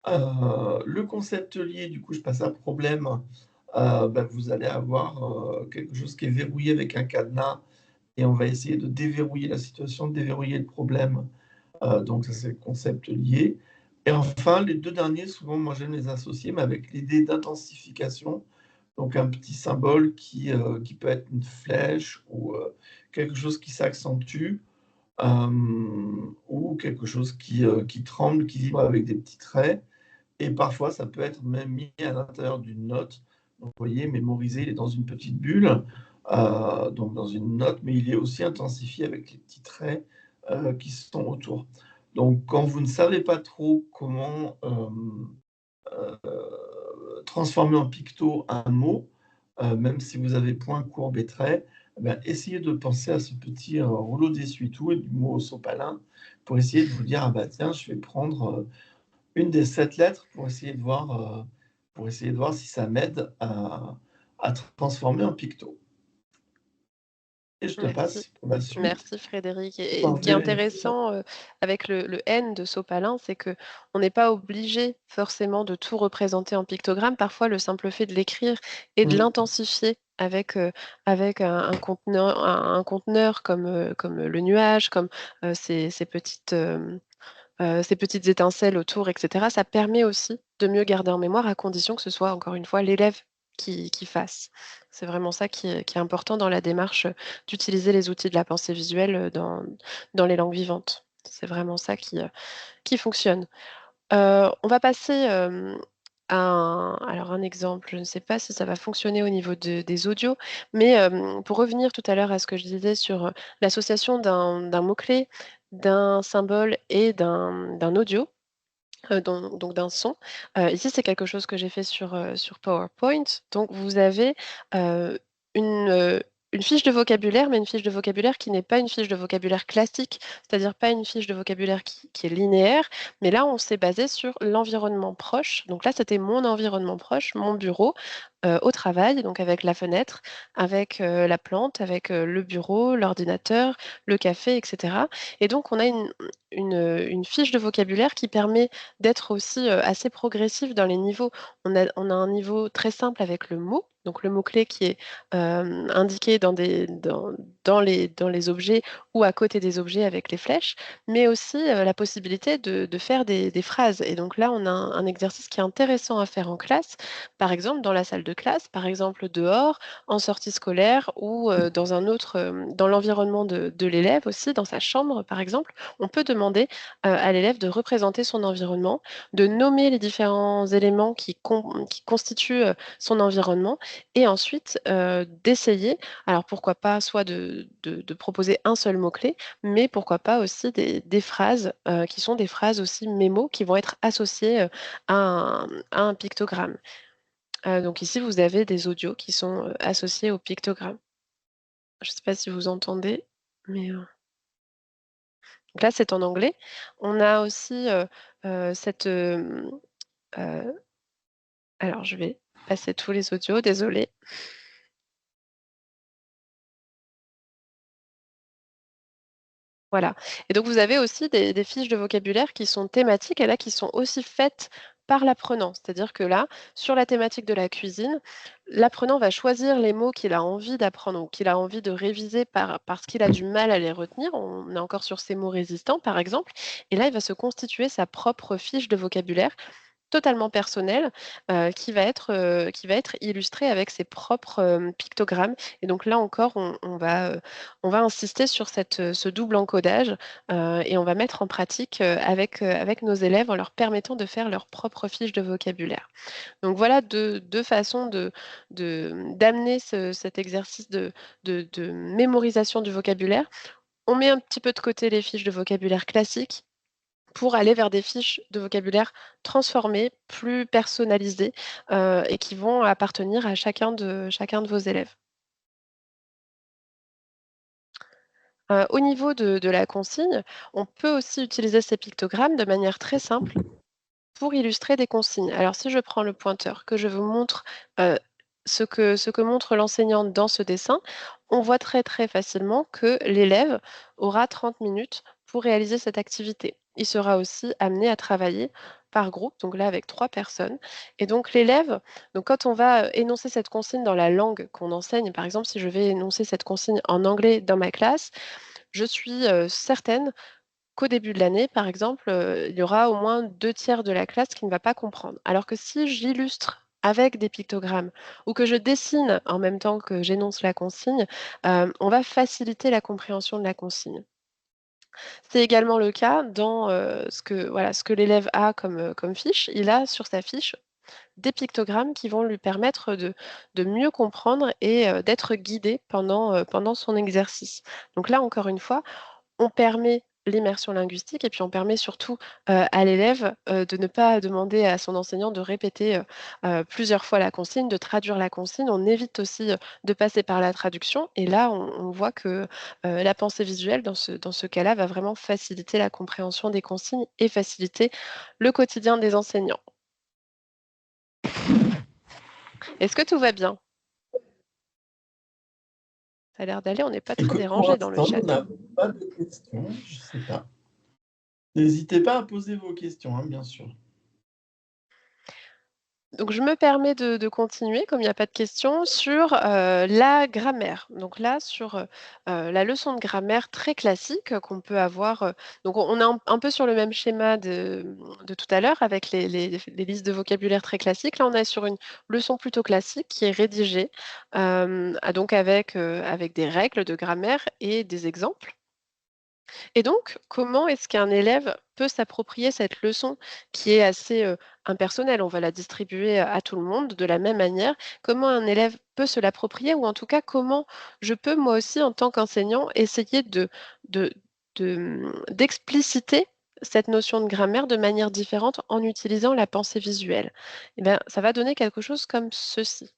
Le concept lié, du coup, je passe à problème. Bah, vous allez avoir, quelque chose qui est verrouillé avec un cadenas et on va essayer de déverrouiller la situation, de déverrouiller le problème. Donc ça, c'est le concept lié. Et enfin, les 2 derniers, souvent, moi, j'aime les associer, mais avec l'idée d'intensification. Donc un petit symbole qui peut être une flèche ou, quelque chose qui s'accentue, ou quelque chose qui tremble, qui vibre avec des petits traits. Et parfois, ça peut être même mis à l'intérieur d'une note. Donc, vous voyez, mémoriser, il est dans une petite bulle, donc dans une note, mais il est aussi intensifié avec les petits traits qui sont autour. Donc, quand vous ne savez pas trop comment transformer en picto un mot, même si vous avez point, courbe et trait, eh ben, essayez de penser à ce petit rouleau d'essuie-tout et du mot sopalin pour essayer de vous dire, ah bah tiens, je vais prendre une des 7 lettres pour essayer de voir si ça m'aide à transformer en picto. Et je te Merci. passe pour la suite. Merci Frédéric Je et t'en ce qui est prie. intéressant, avec le N de sopalin, c'est qu'on n'est pas obligé forcément de tout représenter en pictogramme. Parfois, le simple fait de l'écrire et de Mmh. l'intensifier avec un conteneur comme le nuage, comme, ces petites étincelles autour et cetera, ça permet aussi de mieux garder en mémoire à condition que ce soit encore une fois l'élève qui fasse. C'est vraiment ça qui est important dans la démarche, d'utiliser les outils de la pensée visuelle, dans les langues vivantes. C'est vraiment ça qui fonctionne. On va passer, à un exemple, je ne sais pas si ça va fonctionner au niveau des audios, mais pour revenir tout à l'heure à ce que je disais sur, l'association d'un mot-clé, d'un symbole et d'un audio, donc d'un son. Ici, c'est quelque chose que j'ai fait sur PowerPoint. Donc vous avez, heu, une, heu, une fiche de vocabulaire, mais une fiche de vocabulaire qui n'est pas une fiche de vocabulaire classique, c'est-à-dire pas une fiche de vocabulaire qui est linéaire, mais là, on s'est basé sur l'environnement proche. Donc là, c'était mon environnement proche, mon bureau, au travail, donc avec la fenêtre, avec, la plante, avec, le bureau, l'ordinateur, le café et cetera et donc on a une fiche de vocabulaire qui permet d'être aussi, assez progressif dans les niveaux. On a un niveau très simple avec le mot, donc le mot-clé qui est, indiqué dans les objets ou à côté des objets avec les flèches, mais aussi, la possibilité de faire des phrases et donc là, on a un exercice qui est intéressant à faire en classe, par exemple dans la salle de classe, par exemple dehors, en sortie scolaire ou, dans un autre, dans l'environnement de l'élève aussi, dans sa chambre par exemple. On peut demander, à l'élève de représenter son environnement, de nommer les différents éléments qui constituent, son environnement et ensuite, d'essayer, alors pourquoi pas soit de proposer un seul mot-clé, mais pourquoi pas aussi des phrases, qui sont des phrases aussi mémo qui vont être associées, à un pictogramme. Donc ici, vous avez des audios qui sont, associés au pictogramme. Je ne sais pas si vous entendez, mais, donc là, c'est en anglais. On a aussi, cette, heu alors je vais passer tous les audios, désolée. Voilà et donc vous avez aussi des fiches de vocabulaire qui sont thématiques et là qui sont aussi faites par l'apprenant. C'est-à-dire que là, sur la thématique de la cuisine, l'apprenant va choisir les mots qu'il a envie d'apprendre ou qu'il a envie de réviser parce qu'il a du mal à les retenir. On est encore sur ces mots résistants, par exemple et là, il va se constituer sa propre fiche de vocabulaire totalement personnel qui va être illustré avec ses propres pictogrammes. Et donc là encore, on va insister sur ce double encodage et on va mettre en pratique avec nos élèves en leur permettant de faire leur propre fiche de vocabulaire. Donc voilà deux façons d'amener cet exercice de mémorisation du vocabulaire. On met un petit peu de côté les fiches de vocabulaire classiques pour aller vers des fiches de vocabulaire transformées, plus personnalisées et qui vont appartenir à chacun de vos élèves. Au niveau de la consigne, on peut aussi utiliser ces pictogrammes de manière très simple pour illustrer des consignes. Alors si je prends le pointeur, que je vous montre ce que montre l'enseignant dans ce dessin, on voit très très facilement que l'élève aura 30 minutes pour réaliser cette activité. Il sera aussi amené à travailler par groupe, donc là avec 3 personnes. Et donc l'élève, donc quand on va énoncer cette consigne dans la langue qu'on enseigne, par exemple si je vais énoncer cette consigne en anglais dans ma classe, je suis certaine qu'au début de l'année, par exemple, il y aura au moins 2 tiers de la classe qui ne va pas comprendre. Alors que si j'illustre avec des pictogrammes ou que je dessine en même temps que j'énonce la consigne, on va faciliter la compréhension de la consigne. C'est également le cas dans, ce que l'élève a comme fiche. Il a sur sa fiche des pictogrammes qui vont lui permettre de mieux comprendre et d'être guidé pendant son exercice. Donc là, encore une fois, on permet l'immersion linguistique et puis on permet surtout, à l'élève, de ne pas demander à son enseignant de répéter, plusieurs fois la consigne, de traduire la consigne. On évite aussi, de passer par la traduction et là, on voit que, la pensée visuelle dans ce cas-là va vraiment faciliter la compréhension des consignes et faciliter le quotidien des enseignants. Est-ce que tout va bien? Ça a l'air d'aller, on n'est pas très Écoute, pour dérangé dans le l'instant, chat. on n'a pas de questions, je sais pas. N'hésitez pas à poser vos questions, hein, bien sûr. Donc je me permets de continuer, comme il n'y a pas de questions, sur, la grammaire. Donc là, sur, la leçon de grammaire très classique qu'on peut avoir, donc on est un peu sur le même schéma de tout à l'heure avec les listes de vocabulaire très classiques. Là, on est sur une leçon plutôt classique qui est rédigée, donc avec des règles de grammaire et des exemples. Et donc, comment est-ce qu'un élève peut s'approprier cette leçon qui est assez, impersonnelle? On va la distribuer à tout le monde de la même manière. Comment un élève peut se l'approprier ou en tout cas, comment je peux moi aussi en tant qu'enseignant essayer de d'expliciter cette notion de grammaire de manière différente en utilisant la pensée visuelle? Et bien, ça va donner quelque chose comme ceci.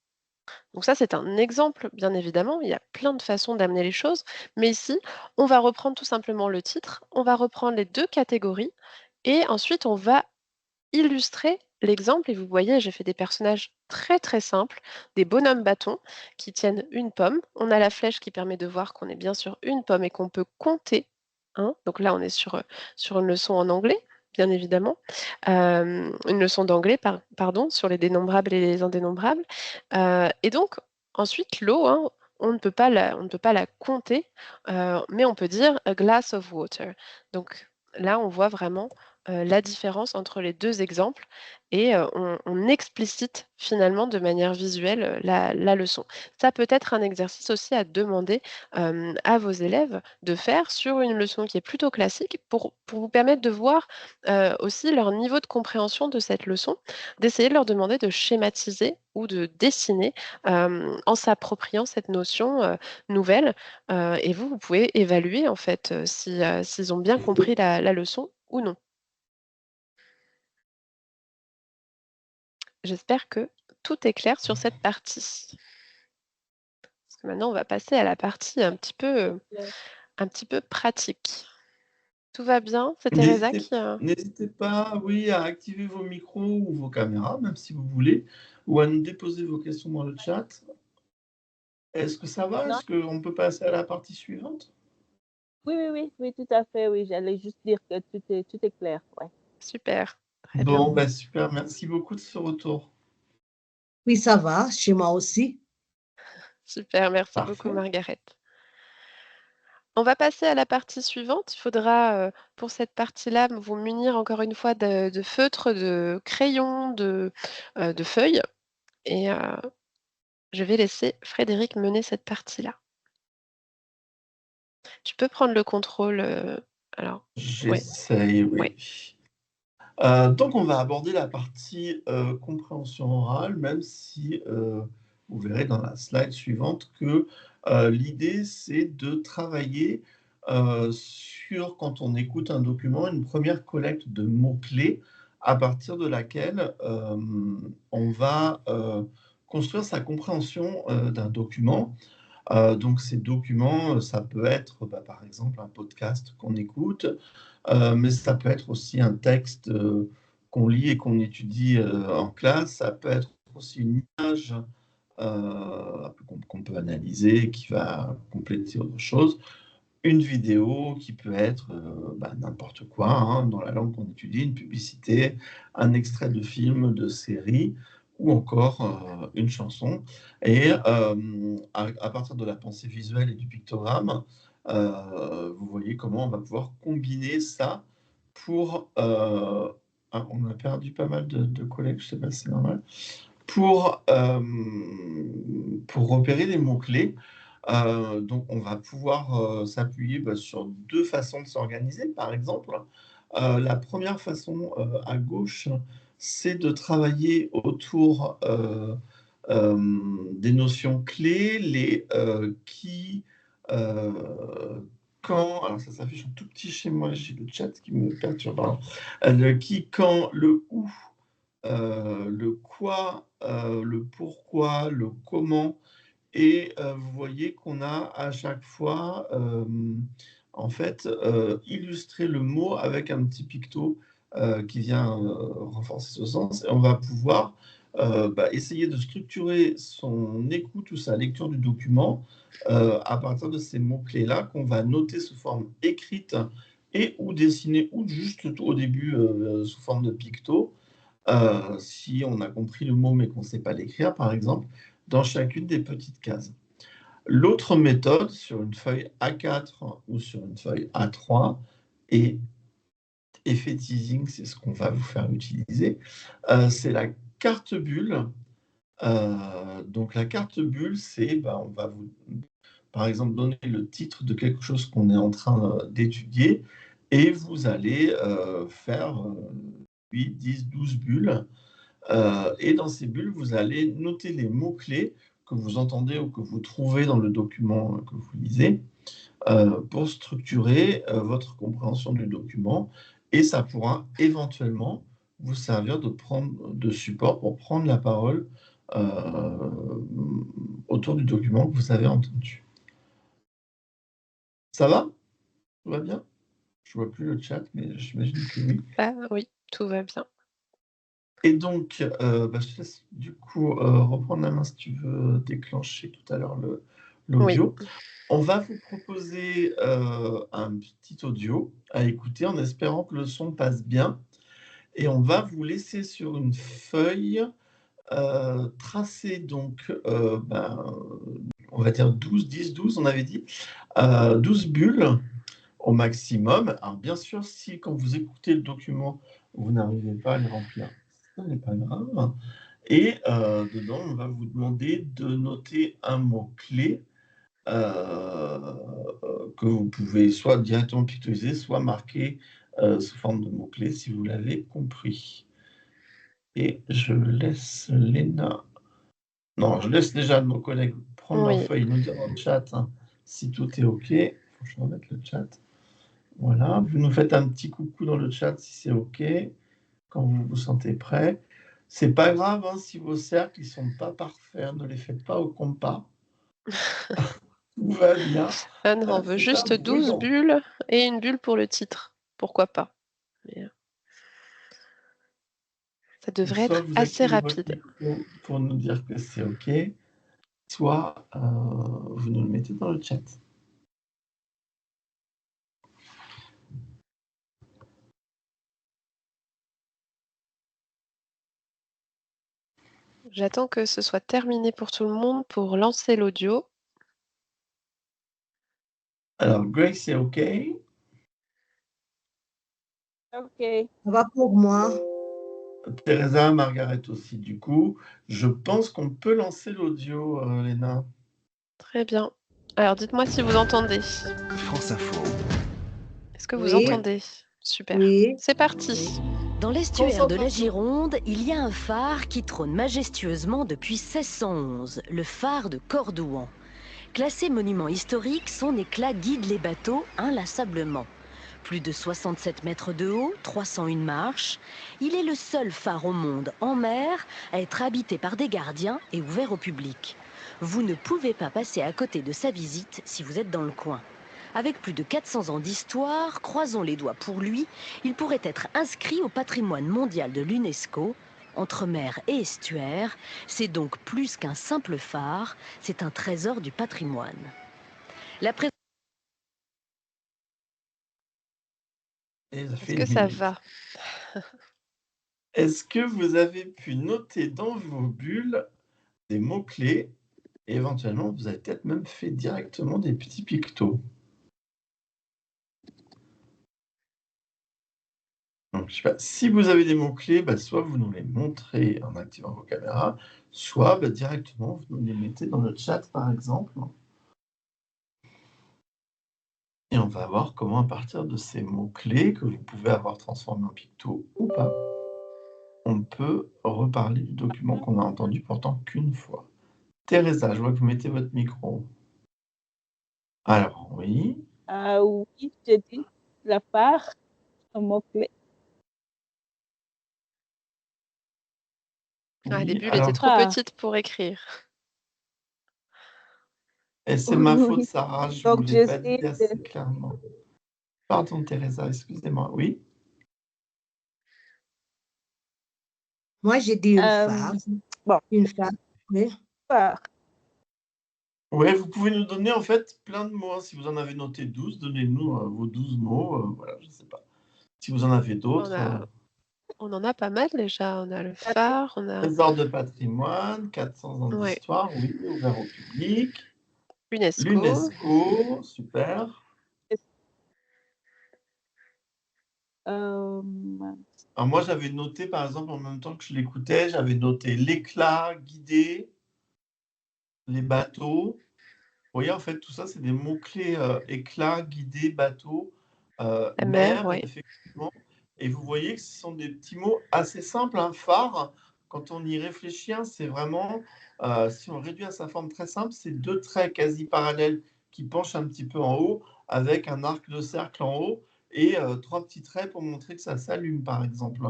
Donc ça, c'est un exemple, bien évidemment. Il y a plein de façons d'amener les choses. Mais ici, on va reprendre tout simplement le titre, on va reprendre les 2 catégories et ensuite on va illustrer l'exemple. Et vous voyez, j'ai fait des personnages très, très simples, des bonhommes bâtons qui tiennent une pomme. On a la flèche qui permet de voir qu'on est bien sur une pomme et qu'on peut compter, hein. Donc là, on est sur une leçon en anglais, bien évidemment. Une leçon d'anglais, pardon, sur les dénombrables et les indénombrables. Et donc ensuite l'eau, hein, on ne peut pas la compter, mais on peut dire: «A glass of water». Donc là, on voit vraiment, la différence entre les 2 exemples et on explicite finalement de manière visuelle, la leçon. Ça peut être un exercice aussi à demander, à vos élèves de faire sur une leçon qui est plutôt classique pour vous permettre de voir, aussi leur niveau de compréhension de cette leçon, d'essayer de leur demander de schématiser ou de dessiner, en s'appropriant cette notion, nouvelle, et vous pouvez évaluer en fait, s'ils ont bien compris la leçon ou non. J'espère que tout est clair sur cette partie. Parce que maintenant on va passer à la partie un petit peu pratique. Tout va bien? C'est Teresa N'hésitez qui, n'hésitez pas, oui, à activer vos micros ou vos caméras, même si vous voulez, ou à nous déposer vos questions dans le chat. Est-ce que ça va? Non, Est-ce qu'on peut passer à la partie suivante? oui, oui, oui, oui, tout à fait, oui. J'allais juste dire que tout est clair, ouais. super, très bien. Bon, bah super, merci beaucoup de ce retour. Oui, ça va, chez moi aussi. Super, merci beaucoup Parfait. Margaret. On va passer à la partie suivante. Il faudra, pour cette partie-là, vous munir encore une fois de feutres, de crayons, de feuilles et je vais laisser Frédéric mener cette partie-là. Tu peux prendre le contrôle, alors ouais, J'essaye, ouais. oui. Donc on va aborder la partie, compréhension orale, même si, vous verrez dans la slide suivante que, l'idée c'est de travailler, sur quand on écoute un document, une première collecte de mots-clés à partir de laquelle, on va, construire sa compréhension, d'un document. Donc ces documents, ça peut être, par exemple, un podcast qu'on écoute, mais ça peut être aussi un texte, qu'on lit et qu'on étudie, en classe. Ça peut être aussi une image, qu'on peut analyser, qui va compléter autre chose. Une vidéo qui peut être, n'importe quoi, hein, dans la langue qu'on étudie, une publicité, un extrait de film, de série ou encore, une chanson et à partir de la pensée visuelle et du pictogramme, vous voyez comment on va pouvoir combiner ça pour, on a perdu pas mal de collègues, je sais pas si c'est normal. Pour repérer les mots-clés. Donc on va pouvoir, s'appuyer, sur 2 façons de s'organiser, par exemple. La première façon, à gauche, c'est de travailler autour, des notions clés, les, qui, quand alors ça s'affiche en tout petit chez moi, j'ai le chat qui me perturbe, pardon. Le qui, quand, le où, le quoi, le pourquoi, le comment et vous voyez qu'on a à chaque fois, en fait, illustré le mot avec un petit picto, qui vient, renforcer ce sens et on va pouvoir, essayer de structurer son écoute ou sa lecture du document, à partir de ces mots-clés-là qu'on va noter sous forme écrite et ou dessinée ou juste au début, sous forme de picto. Si on a compris le mot mais qu'on ne sait pas l'écrire, par exemple, dans chacune des petites cases. L'autre méthode, sur une feuille A4 ou sur une feuille A3, et effet teasing, c'est ce qu'on va vous faire utiliser, c'est la carte bulle. Donc la carte bulle, c'est, on va vous, par exemple, donner le titre de quelque chose qu'on est en train d'étudier et vous allez faire 8, 10, 12 bulles. Et dans ces bulles, vous allez noter les mots-clés que vous entendez ou que vous trouvez dans le document que vous lisez, pour structurer votre compréhension du document. Et ça pourra éventuellement vous servir de support pour prendre la parole euh, autour du document que vous avez entendu. Ça va? Tout va bien? Je vois plus le chat, mais j'imagine que oui. Ah oui, tout va bien. Et donc, je te laisse du coup reprendre la main si tu veux déclencher tout à l'heure Oui. l'audio. On va vous proposer un petit audio à écouter en espérant que le son passe bien. Et on va vous laisser sur une feuille tracer donc, on va dire 12, 10, 12, on avait dit, 12 bulles au maximum. Alors bien sûr, si quand vous écoutez le document, vous n'arrivez pas à les remplir, ce n'est pas grave. Et dedans, on va vous demander de noter un mot-clé que vous pouvez soit directement pictoliser, soit marquer sous forme de mots-clés si vous l'avez compris. Et je laisse Léna. Non, je laisse déjà nos collègues prendre leur Oui. feuille et nous dire dans le chat si tout est OK. Il faut que je remette le chat. Voilà, vous nous faites un petit coucou dans le chat si c'est OK, quand vous vous sentez prêt. C'est pas grave si vos cercles ne sont pas parfaits, ne les faites pas au compas. Tout va bien. Ah non, on veut C'est juste un 12 brouillon. bulles et une bulle pour le titre. Pourquoi pas? Mais, ça devrait Soit être vous assez activez votre rapide. micro pour nous dire que c'est OK, soit vous nous le mettez dans le chat. J'attends que ce soit terminé pour tout le monde pour lancer l'audio. Alors, Grace, c'est OK. OK. Ça va pour moi. Teresa, Margaret aussi. Du coup, je pense qu'on peut lancer l'audio, Léna. Très bien. Alors, dites-moi si vous entendez. France Info. Est-ce que vous Oui, entendez? Super. oui, C'est parti. oui. Dans l'estuaire de la Concentration. Gironde, il y a un phare qui trône majestueusement depuis 1611, le phare de Cordouan. Classé monument historique, son éclat guide les bateaux inlassablement. Plus de 67 mètres de haut, 301 marches, il est le seul phare au monde en mer à être habité par des gardiens et ouvert au public. Vous ne pouvez pas passer à côté de sa visite si vous êtes dans le coin. Avec plus de 400 ans d'histoire, croisons les doigts pour lui, il pourrait être inscrit au patrimoine mondial de l'UNESCO. Entre mer et estuaire, c'est donc plus qu'un simple phare, c'est un trésor du patrimoine. La Et ça fait Est-ce que une ça minute. va? Est-ce que vous avez pu noter dans vos bulles des mots-clés et éventuellement, vous avez peut-être même fait directement des petits pictos? Donc, je sais pas, si vous avez des mots-clés, soit vous nous les montrez en activant vos caméras, soit directement, vous nous les mettez dans le chat, par exemple. Et on va voir comment, à partir de ces mots-clés que vous pouvez avoir transformés en pictos ou pas, on peut reparler du document qu'on a entendu pourtant qu'une fois. Teresa, je vois que vous mettez votre micro. Alors, oui. Oui, je dis la phare, un mot-clé. Ah, les Oui, bulles étaient alors, trop petites pour écrire. et c'est ma faute, Oui. Sarah, je ne Donc, vous l'ai pas j'essaie dit assez clairement. Pardon, Teresa, excusez-moi. Oui? Moi, j'ai dit une Euh, phare. bon, Une phare. Oui. phare. Ouais, vous pouvez nous donner en fait plein de mots, hein. Si vous en avez noté 12, donnez-nous vos 12 mots. Voilà, je ne sais pas. Si vous en avez On d'autres, en a pas mal déjà. On a le phare, on a trésor de patrimoine, 400 ans ouais, d'histoire, oui, ouvert au public. l'UNESCO. L'UNESCO, super. Euh, Alors moi, j'avais noté, par exemple, en même temps que je l'écoutais, j'avais noté l'éclat, guidé, les bateaux. Vous voyez, en fait, tout ça, c'est des mots-clés éclat, guidé, bateau, La mer, mer, ouais. effectivement. Et vous voyez que ce sont des petits mots assez simples. Un phare, quand on y réfléchit, hein, c'est vraiment, si on réduit à sa forme très simple, c'est deux traits quasi parallèles qui penchent un petit peu en haut, avec un arc de cercle en haut et trois petits traits pour montrer que ça s'allume, par exemple.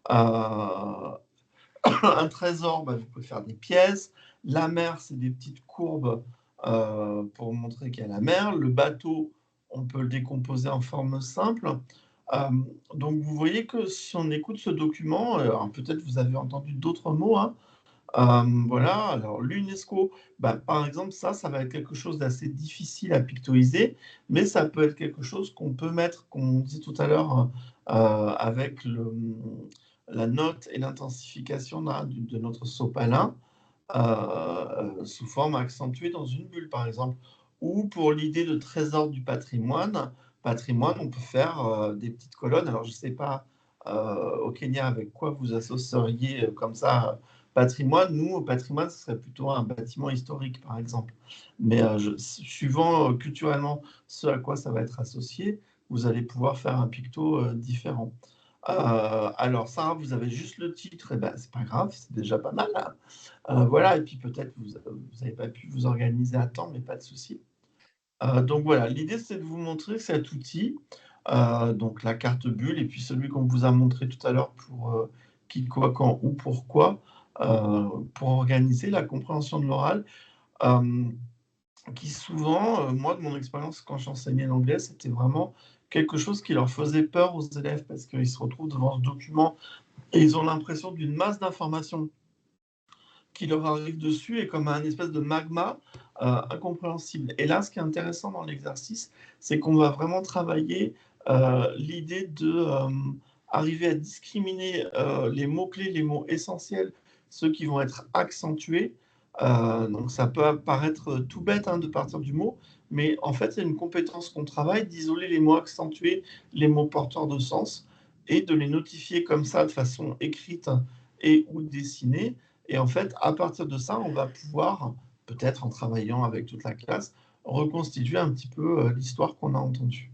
Euh, un trésor, vous pouvez faire des pièces. La mer, c'est des petites courbes pour montrer qu'il y a la mer. Le bateau, on peut le décomposer en forme simple. Euh, donc vous voyez que si on écoute ce document, alors peut-être vous avez entendu d'autres mots, hein. Voilà, alors l'UNESCO, par exemple, ça va être quelque chose d'assez difficile à pictoiser, mais ça peut être quelque chose qu'on peut mettre, comme on dit tout à l'heure, avec la note et l'intensification de notre sopalin, sous forme accentuée dans une bulle, par exemple. Ou pour l'idée de trésor du patrimoine, on peut faire des petites colonnes. Alors, je ne sais pas au Kenya avec quoi vous associeriez comme ça patrimoine. Nous, au patrimoine, ce serait plutôt un bâtiment historique, par exemple. Mais suivant culturellement ce à quoi ça va être associé, vous allez pouvoir faire un picto différent. Alors, Sarah, vous avez juste le titre, et c'est pas grave, c'est déjà pas mal, hein. Voilà, et puis peut-être vous n'avez pas pu vous organiser à temps, mais pas de souci. Donc voilà, l'idée c'est de vous montrer cet outil, donc la carte bulle, et puis celui qu'on vous a montré tout à l'heure pour qui, quoi, quand, où, pourquoi, pour organiser la compréhension de l'oral, qui souvent, moi de mon expérience quand j'enseignais l'anglais, c'était vraiment quelque chose qui leur faisait peur aux élèves, parce qu'ils se retrouvent devant ce document et ils ont l'impression d'une masse d'informations qui leur arrive dessus et comme un espèce de magma incompréhensible. Et là, ce qui est intéressant dans l'exercice, c'est qu'on va vraiment travailler l'idée de arriver à discriminer les mots-clés, les mots essentiels, ceux qui vont être accentués, Donc ça peut paraître tout bête hein, de partir du mot, mais en fait, c'est une compétence qu'on travaille d'isoler les mots accentués, les mots porteurs de sens, et de les notifier comme ça de façon écrite et ou dessinée. Et en fait, à partir de ça, on va pouvoir, peut-être en travaillant avec toute la classe, reconstituer un petit peu l'histoire qu'on a entendue.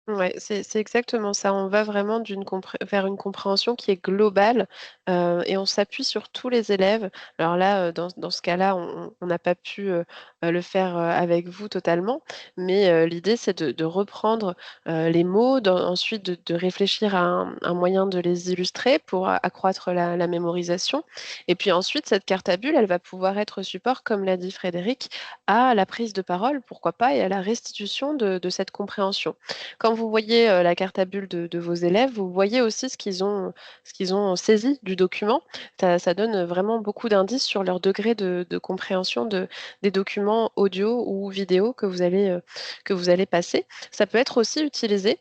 Ouais, c'est exactement ça. On va vraiment vers une compréhension qui est globale, et on s'appuie sur tous les élèves. Alors là, dans ce cas-là, on n'a pas pu, le faire, avec vous totalement, mais l'idée, c'est de reprendre, les mots, ensuite de réfléchir à un moyen de les illustrer pour accroître la mémorisation et puis ensuite, cette carte à bulles, elle va pouvoir être support, comme l'a dit Frédéric, à la prise de parole, pourquoi pas, et à la restitution de cette compréhension. Quand vous voyez, la carte à bulles de vos élèves, vous voyez aussi ce qu'ils ont saisi du document. Ça donne vraiment beaucoup d'indices sur leur degré de compréhension des documents audio ou vidéo que vous allez passer. Ça peut être aussi utilisé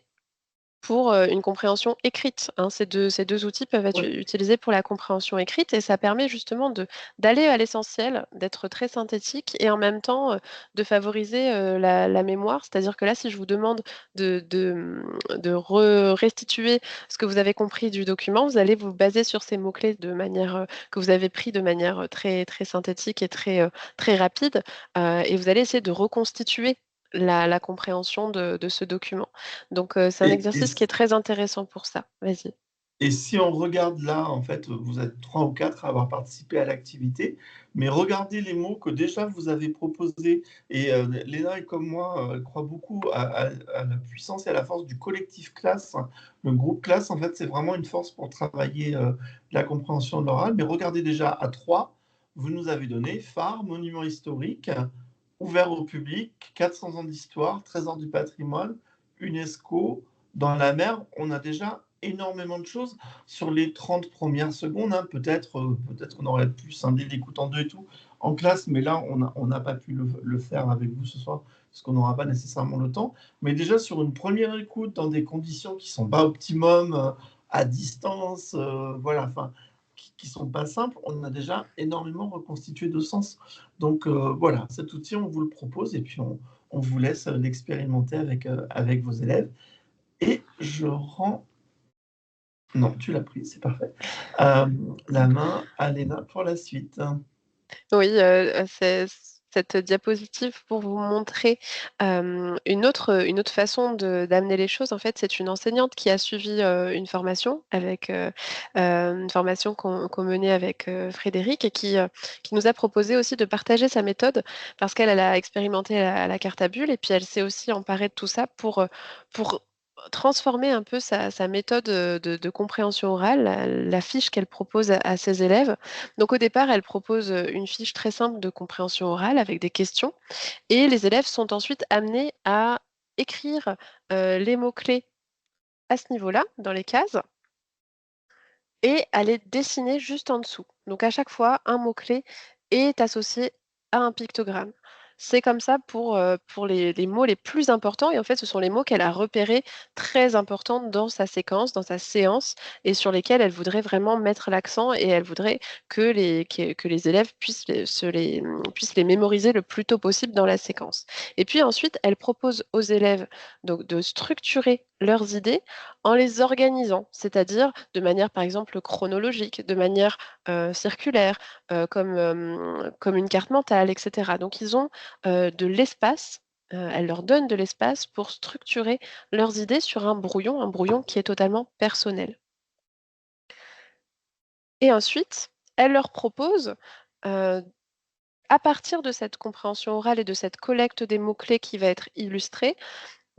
pour, une compréhension écrite, hein. Ces deux outils peuvent être Ouais. utilisés pour la compréhension écrite et ça permet justement d'aller à l'essentiel, d'être très synthétique et en même temps, de favoriser, la mémoire. C'est-à-dire que là, si je vous demande de restituer ce que vous avez compris du document, vous allez vous baser sur ces mots-clés de manière, que vous avez pris de manière, très très synthétique et très rapide, et vous allez essayer de reconstituer la compréhension de ce document. Donc, c'est un Et, et exercice qui est très intéressant pour ça. Vas-y. Et si on regarde là, en fait, vous êtes 3 ou 4 à avoir participé à l'activité, mais regardez les mots que déjà vous avez proposés et Léna est comme moi, croit beaucoup à la puissance et à la force du collectif classe. Le groupe classe, en fait, c'est vraiment une force pour travailler la compréhension de l'oral. Mais regardez déjà à 3, vous nous avez donné phare, monument historique, ouvert au public, 400 ans d'histoire, trésor du patrimoine, UNESCO, dans la mer. On a déjà énormément de choses sur les 30 premières secondes. Hein. Peut-être qu'on aurait pu scinder l'écoute en deux et tout en classe, mais là, on n'a pas pu le faire avec vous ce soir parce qu'on n'aura pas nécessairement le temps. Mais déjà, sur une première écoute, dans des conditions qui sont pas optimum, à distance, voilà, enfin, qui sont pas simples, on a déjà énormément reconstitué de sens. Donc voilà, cet outil, on vous le propose et puis on vous laisse l'expérimenter avec vos élèves. Et je rends... Non, tu l'as pris, c'est parfait. La main à Léna pour la suite. Oui, c'est cette diapositive pour vous montrer, une autre façon d'amener les choses. En fait, c'est une enseignante qui a suivi, une formation avec, une formation qu'on menait avec, Frédéric et qui nous a proposé aussi de partager sa méthode parce qu'elle a expérimenté la carte à bulles et puis elle s'est aussi emparée de tout ça pour transformer un peu sa méthode, de compréhension orale, la fiche qu'elle propose à ses élèves. Donc au départ, elle propose, une fiche très simple de compréhension orale avec des questions et les élèves sont ensuite amenés à écrire, les mots-clés à ce niveau-là, dans les cases et à les dessiner juste en dessous. Donc à chaque fois, un mot-clé est associé à un pictogramme. C'est comme ça pour les mots les plus importants et en fait, ce sont les mots qu'elle a repérés très importants dans sa séquence, dans sa séance et sur lesquels elle voudrait vraiment mettre l'accent et elle voudrait que les élèves puissent les mémoriser le plus tôt possible dans la séquence. Et puis ensuite, elle propose aux élèves donc de structurer leurs idées en les organisant, c'est-à-dire de manière, par exemple, chronologique, de manière, circulaire, comme une carte mentale et cetera. Donc ils ont, de l'espace, elle leur donne de l'espace pour structurer leurs idées sur un brouillon qui est totalement personnel. Et ensuite, elle leur propose, heu, à partir de cette compréhension orale et de cette collecte des mots-clés qui va être illustrée,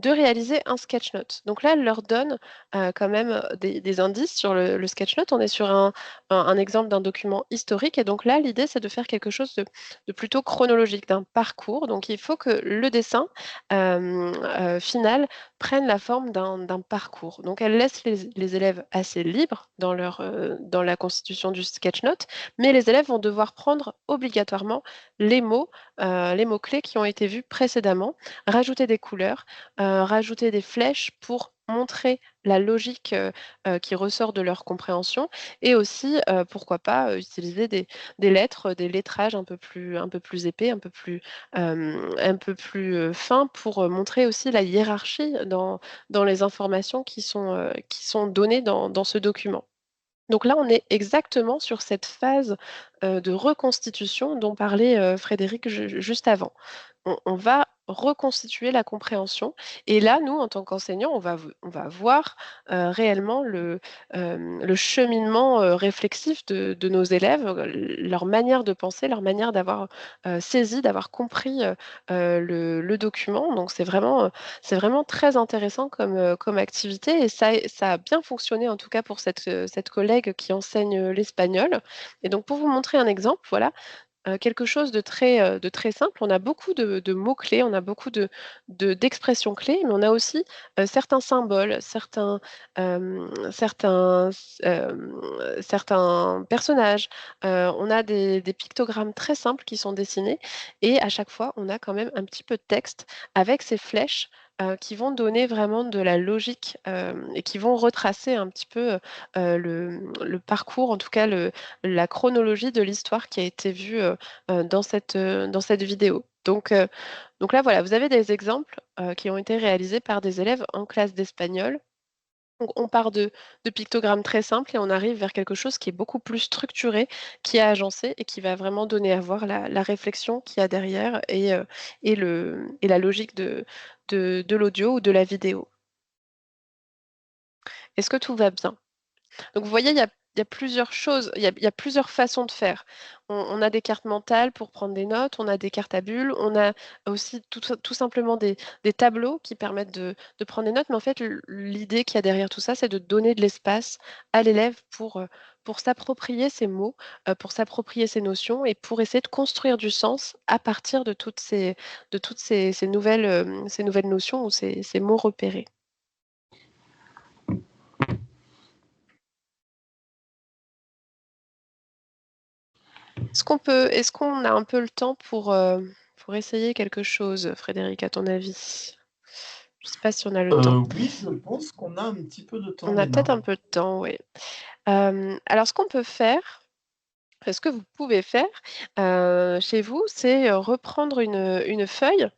de réaliser un sketch note. Donc là, elle leur donne, quand même, des indices sur le sketch note. On est sur un exemple d'un document historique et donc là, l'idée, c'est de faire quelque chose de plutôt chronologique, d'un parcours. Donc il faut que le dessin, final prenne la forme d'un parcours. Donc elle laisse les élèves assez libres dans la constitution du sketch note, mais les élèves vont devoir prendre obligatoirement les mots-clés qui ont été vus précédemment, rajouter des couleurs, rajouter des flèches pour montrer la logique, qui ressort de leur compréhension et aussi, pourquoi pas, utiliser des lettres, des lettrages un peu plus épais, un peu plus fins pour, montrer aussi la hiérarchie dans les informations qui sont données dans ce document. Donc là, on est exactement sur cette phase, de reconstitution dont parlait, Frédéric juste avant. On va reconstituer la compréhension et là, nous, en tant qu'enseignants, on va voir, réellement le cheminement, réflexif de nos élèves, leur manière de penser, leur manière d'avoir, saisi, d'avoir compris, le document. Donc c'est vraiment très intéressant comme activité et ça a bien fonctionné en tout cas pour cette collègue qui enseigne, l'espagnol et donc pour vous montrer un exemple, voilà, quelque chose de très simple. On a beaucoup de mots-clés, on a beaucoup d'expressions clés, mais on a aussi, certains symboles, certains personnages. On a des pictogrammes très simples qui sont dessinés et à chaque fois, on a quand même un petit peu de texte avec ces flèches, qui vont donner vraiment de la logique, et qui vont retracer un petit peu, le parcours, en tout cas la chronologie de l'histoire qui a été vue, dans cette vidéo. Donc là, voilà, vous avez des exemples, qui ont été réalisés par des élèves en classe d'espagnol. Donc on part de pictogrammes très simples et on arrive vers quelque chose qui est beaucoup plus structuré, qui est agencé et qui va vraiment donner à voir la réflexion qu'il y a derrière et la logique de l'audio ou de la vidéo. Est-ce que tout va bien? Donc vous voyez, il y a plusieurs choses, il y a plusieurs façons de faire. On a des cartes mentales pour prendre des notes, on a des cartes à bulles, on a aussi tout simplement des tableaux qui permettent de prendre des notes, mais en fait, l'idée qu'il y a derrière tout ça, c'est de donner de l'espace à l'élève pour s'approprier ces mots, pour s'approprier ces notions et pour essayer de construire du sens à partir de toutes ces nouvelles notions ou ces mots repérés. Est-ce qu'on a un peu le temps pour essayer quelque chose, Frédéric, à ton avis? Je ne sais pas si on a le temps. Oui, je pense qu'on a un petit peu de temps, On a peut-être Léna. un peu de temps, oui. Alors ce qu'on peut faire, ce que vous pouvez faire, chez vous, c'est, reprendre une feuille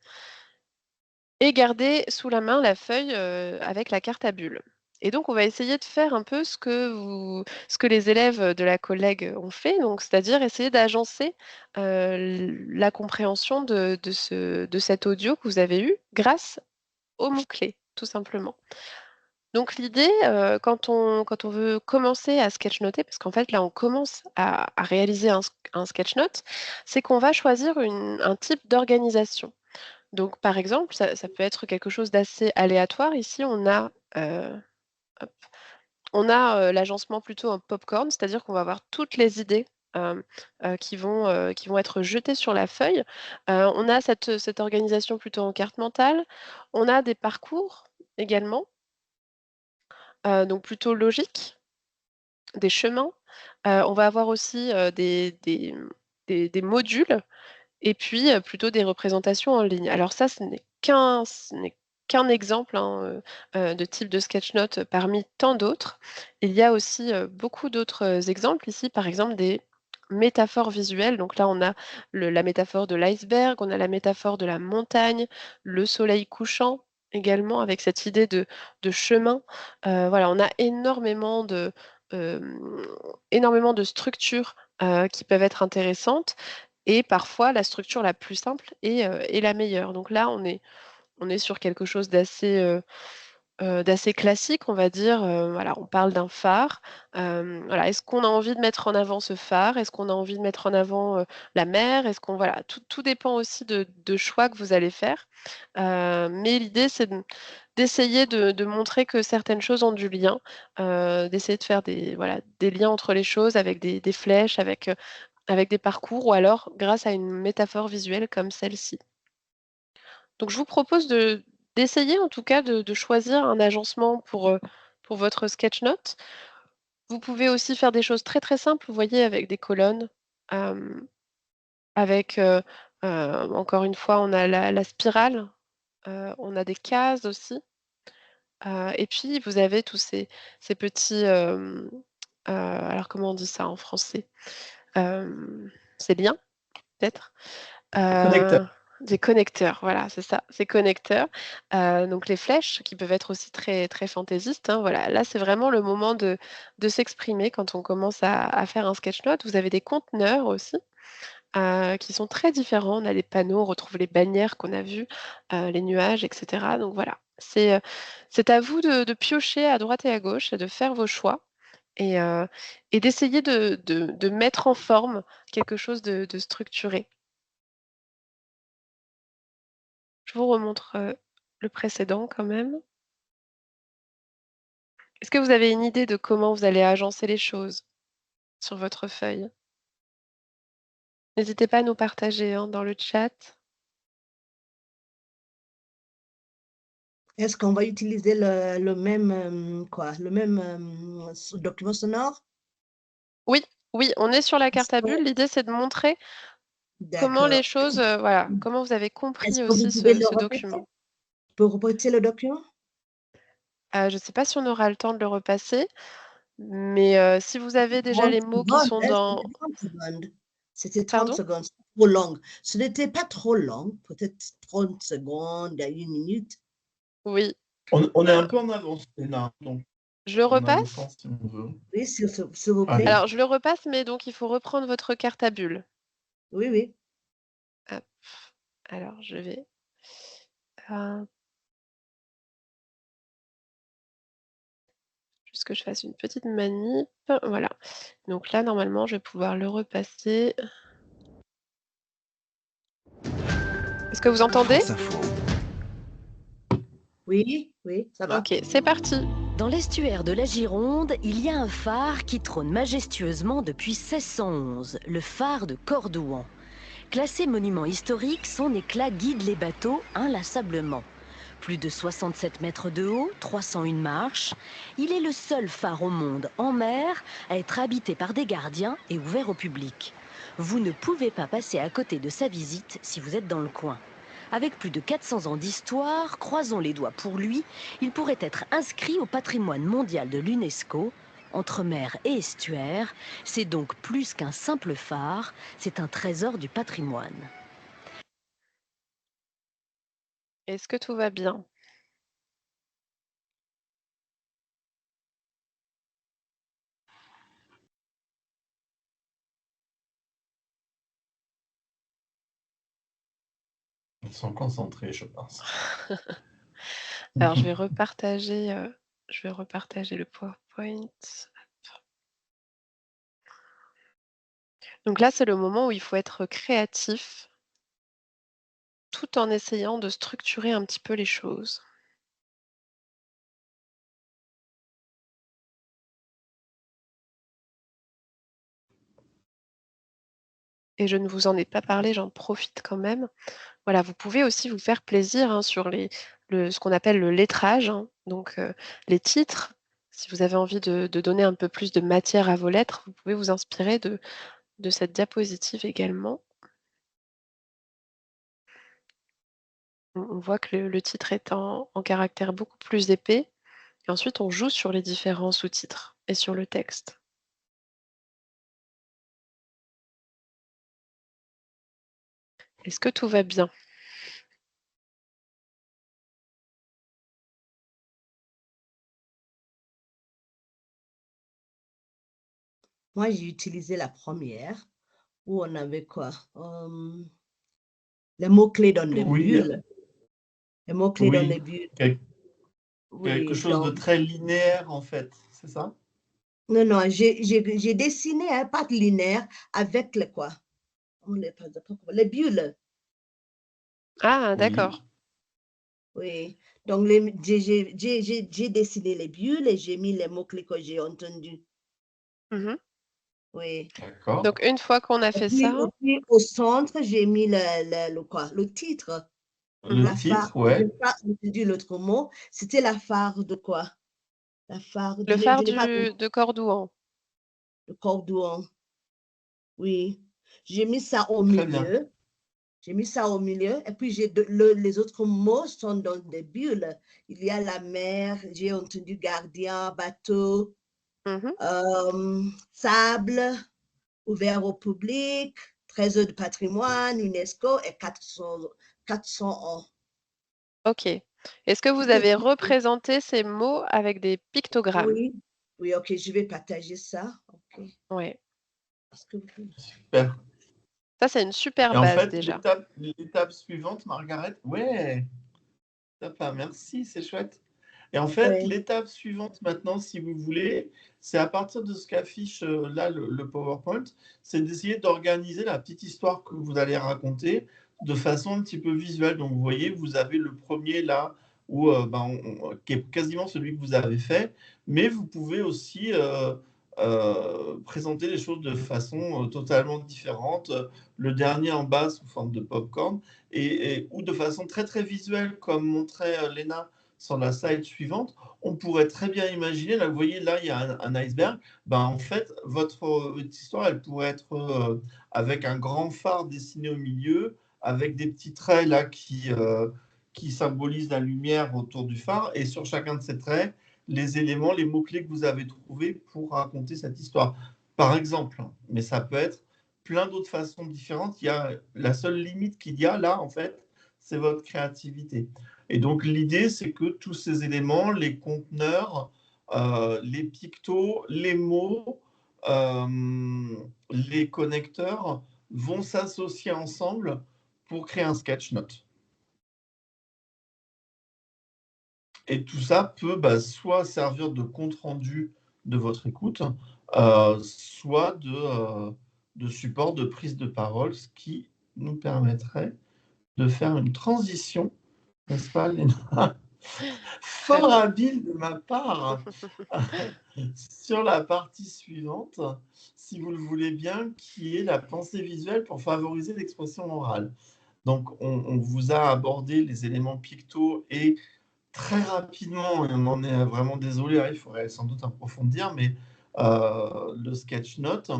et garder sous la main la feuille, avec la carte à bulles. Et donc on va essayer de faire un peu ce que les élèves de la collègue ont fait, donc c'est-à-dire essayer d'agencer, la compréhension de cet audio que vous avez eu grâce aux mots-clés, tout simplement. Donc l'idée, quand on veut commencer à sketchnoter, parce qu'en fait là on commence à réaliser un sketchnote, c'est qu'on va choisir un type d'organisation. Donc par exemple, ça peut être quelque chose d'assez aléatoire. Ici, hop, l'agencement plutôt en popcorn, c'est-à-dire qu'on va avoir toutes les idées, hem, qui vont être jetées sur la feuille. On a cette organisation plutôt en carte mentale. On a des parcours également, donc plutôt logiques, des chemins. On va avoir aussi, des modules. Et puis, plutôt des représentations en ligne. Alors ça, ce n'est qu'un exemple, hein, de type de sketch note parmi tant d'autres. Il y a aussi, beaucoup d'autres, exemples ici, par exemple des métaphores visuelles. Donc là, on a la métaphore de l'iceberg, on a la métaphore de la montagne, le soleil couchant également avec cette idée de chemin. Voilà, on a énormément de structures, qui peuvent être intéressantes et parfois, la structure la plus simple est la meilleure. Donc là, on est sur quelque chose d'assez classique, on va dire, voilà, on parle d'un phare. Voilà, est-ce qu'on a envie de mettre en avant ce phare? Est-ce qu'on a envie de mettre en avant, la mer? Est-ce qu'on voilà, tout dépend aussi de choix que vous allez faire. Mais l'idée, c'est d'essayer de montrer que certaines choses ont du lien, d'essayer de faire des liens entre les choses avec des flèches, avec des parcours ou alors grâce à une métaphore visuelle comme celle-ci. Donc je vous propose d'essayer en tout cas de choisir un agencement pour votre sketch note. Vous pouvez aussi faire des choses très, très simples, vous voyez, avec des colonnes, hem, avec, encore une fois, on a la spirale, On a des cases aussi. Et puis vous avez tous ces petits, alors comment on dit ça en français? Ces liens peut-être? Connecteur. Des connecteurs, voilà, c'est ça, ces connecteurs. Donc les flèches qui peuvent être aussi très très fantaisistes, hein, voilà. Là, c'est vraiment le moment de s'exprimer quand on commence à faire un sketch note. Vous avez des conteneurs aussi, qui sont très différents. On a les panneaux, on retrouve les bannières qu'on a vues, les nuages et cetera. Donc voilà, c'est à vous de piocher à droite et à gauche et de faire vos choix et d'essayer de mettre en forme quelque chose de structuré. Je vous remontre, le précédent quand même. Est-ce que vous avez une idée de comment vous allez agencer les choses sur votre feuille? N'hésitez pas à nous partager, hein, dans le chat. Est-ce qu'on va utiliser le même, le même document sonore? Oui, oui, on est sur la carte à bulles. L'idée, c'est de montrer comment D'accord. les choses, voilà, comment vous avez Est-ce compris que vous aussi pouvez le ce répéter? document. Tu peux répéter le document? Je ne sais pas si on aura le temps de le repasser, mais si vous avez déjà 30 les mots qui secondes, sont hein, dans c'était 30 secondes. C'était 30 pardon? secondes, c'était trop long. Ce n'était pas trop long, peut-être 30 secondes à 1 minute. Oui. On est un peu en avance, Léna, donc Je le on a le temps repasse? si on veut. Oui, s'il vous plaît. Allez. Alors je le repasse, mais donc il faut reprendre votre carte à bulles. Oui, oui. Hop. Alors je vais, heu juste que je fasse une petite manip. Voilà. Donc là, normalement, je vais pouvoir le repasser. Est-ce que vous entendez? France Info. Oui, oui, ça va. OK, c'est parti. Dans l'estuaire de la Gironde, il y a un phare qui trône majestueusement depuis 1611, le phare de Cordouan. Classé monument historique, son éclat guide les bateaux inlassablement. Plus de 67 mètres de haut, 301 marches, il est le seul phare au monde en mer à être habité par des gardiens et ouvert au public. Vous ne pouvez pas passer à côté de sa visite si vous êtes dans le coin. Avec plus de 400 ans d'histoire, croisons les doigts pour lui, il pourrait être inscrit au patrimoine mondial de l'UNESCO. Entre mer et estuaire, c'est donc plus qu'un simple phare, c'est un trésor du patrimoine. Est-ce que tout va bien? Ils sont concentrés, je pense. Alors je vais repartager le PowerPoint. Donc là, c'est le moment où il faut être créatif, tout en essayant de structurer un petit peu les choses. Et je ne vous en ai pas parlé, j'en profite quand même. Voilà, vous pouvez aussi vous faire plaisir, hein, sur ce qu'on appelle le lettrage, hein, donc les titres. Si vous avez envie de donner un peu plus de matière à vos lettres, vous pouvez vous inspirer de cette diapositive également. On voit que le titre est en caractère beaucoup plus épais et ensuite on joue sur les différents sous-titres et sur le texte. Est-ce que tout va bien? Moi, j'ai utilisé la première où on avait quoi? Les mots-clés dans les Oui, bulles. Les mots-clés dans les oui. bulles. Quelque Oui, chose de donc, très linéaire, en fait, c'est ça? non, non, j'ai dessiné un pas linéaire avec les quoi? Les bulles. Ah Oui. d'accord. Oui. Donc, j'ai dessiné les bulles et j'ai mis les mots-clés que j'ai entendus. Mmh. Oui. D'accord. Donc une fois qu'on a fait ça, Et puis, au centre, j'ai mis le titre. Le La phare, titre, ouais. j'ai pas entendu l'autre mot. C'était la phare de quoi? La phare, le phare je l'ai pas de Cordouan. de Cordouan. Oui. J'ai mis ça au Très bien. milieu. J'ai mis ça au milieu. Et puis, les autres mots sont dans des bulles. Il y a la mer, j'ai entendu gardien, bateau, sable, ouvert au public, trésor du patrimoine, UNESCO et 400 ans. Ok. Est-ce que vous avez représenté ces mots avec des pictogrammes? Oui, oui, ok, je vais partager ça. Ok. Ouais. Super. Ça, c'est une super Et en base fait, déjà. l'étape suivante, Margaret, ouais, sympa, merci, c'est chouette. Et en fait, Oui. l'étape suivante maintenant, si vous voulez, c'est à partir de ce qu'affiche là le PowerPoint, c'est d'essayer d'organiser la petite histoire que vous allez raconter de façon un petit peu visuelle. Donc, vous voyez, vous avez le premier là, où, qui est quasiment celui que vous avez fait, mais vous pouvez aussi présenter les choses de façon totalement différente. Le dernier en bas sous forme de popcorn, ou de façon très très visuelle, comme montrait Léna sur la slide suivante, on pourrait très bien imaginer, là vous voyez, là il y a un iceberg, en fait votre histoire elle pourrait être avec un grand phare dessiné au milieu, avec des petits traits là qui symbolisent la lumière autour du phare, et sur chacun de ces traits, les éléments, les mots-clés que vous avez trouvés pour raconter cette histoire. Par exemple, mais ça peut être plein d'autres façons différentes. La seule limite qu'il y a là, en fait, c'est votre créativité. Et donc, l'idée, c'est que tous ces éléments, les conteneurs, les pictos, les mots, les connecteurs, vont s'associer ensemble pour créer un sketch note. Et tout ça peut soit servir de compte-rendu de votre écoute, soit de support de prise de parole, ce qui nous permettrait de faire une transition, n'est-ce pas, Léna? Fort habile de ma part sur la partie suivante, si vous le voulez bien, qui est la pensée visuelle pour favoriser l'expression orale. Donc, on vous a abordé les éléments pictos et très rapidement, et on en est vraiment désolé, il faudrait sans doute approfondir, mais le sketch note,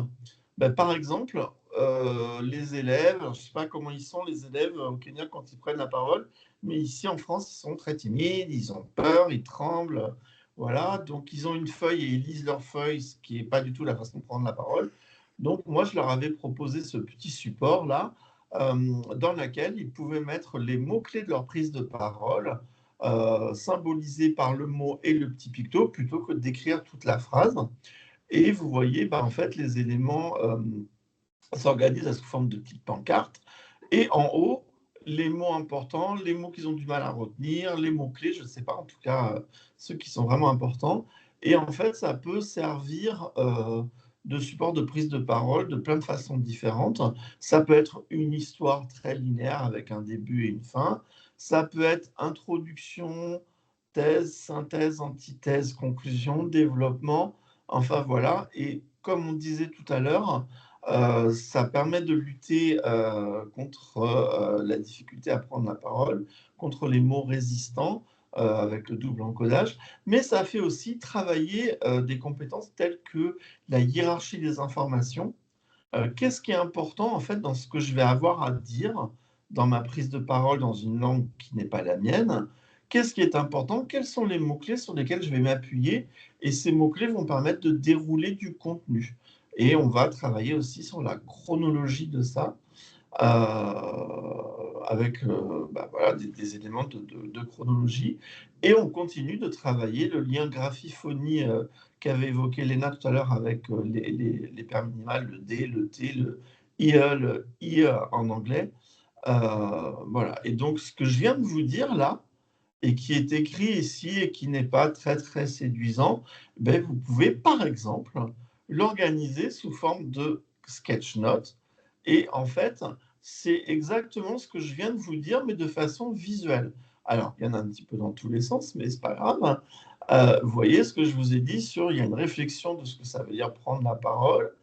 par exemple, les élèves, je ne sais pas comment ils sont les élèves au Kenya quand ils prennent la parole, mais ici en France, ils sont très timides, ils ont peur, ils tremblent, voilà, donc ils ont une feuille et ils lisent leur feuille, ce qui n'est pas du tout la façon de prendre la parole. Donc moi, je leur avais proposé ce petit support-là, dans lequel ils pouvaient mettre les mots-clés de leur prise de parole, symbolisés par le mot et le petit picto, plutôt que d'écrire toute la phrase. Et vous voyez, en fait, les éléments s'organisent sous forme de petites pancartes. Et en haut, les mots importants, les mots qu'ils ont du mal à retenir, les mots-clés, je ne sais pas, en tout cas, ceux qui sont vraiment importants. Et en fait, ça peut servir de support de prise de parole de plein de façons différentes. Ça peut être une histoire très linéaire avec un début et une fin. Ça peut être introduction, thèse, synthèse, antithèse, conclusion, développement. Enfin, voilà. Et comme on disait tout à l'heure, ça permet de lutter contre la difficulté à prendre la parole, contre les mots résistants avec le double encodage, mais ça fait aussi travailler des compétences telles que la hiérarchie des informations. Qu'est-ce qui est important en fait dans ce que je vais avoir à dire dans ma prise de parole dans une langue qui n'est pas la mienne? Qu'est-ce qui est important? Quels sont les mots-clés sur lesquels je vais m'appuyer? Et ces mots-clés vont permettre de dérouler du contenu. Et on va travailler aussi sur la chronologie de ça, avec voilà, des éléments de chronologie. Et on continue de travailler le lien graphiphonie qu'avait évoqué Léna tout à l'heure avec les paires minimales, le D, le T, le IE en anglais. Voilà. Et donc, ce que je viens de vous dire là, et qui est écrit ici et qui n'est pas très très séduisant, vous pouvez par exemple l'organiser sous forme de sketch note. Et en fait, c'est exactement ce que je viens de vous dire, mais de façon visuelle. Alors, il y en a un petit peu dans tous les sens, mais c'est pas grave. Vous voyez ce que je vous ai dit sur, il y a une réflexion de ce que ça veut dire prendre la parole.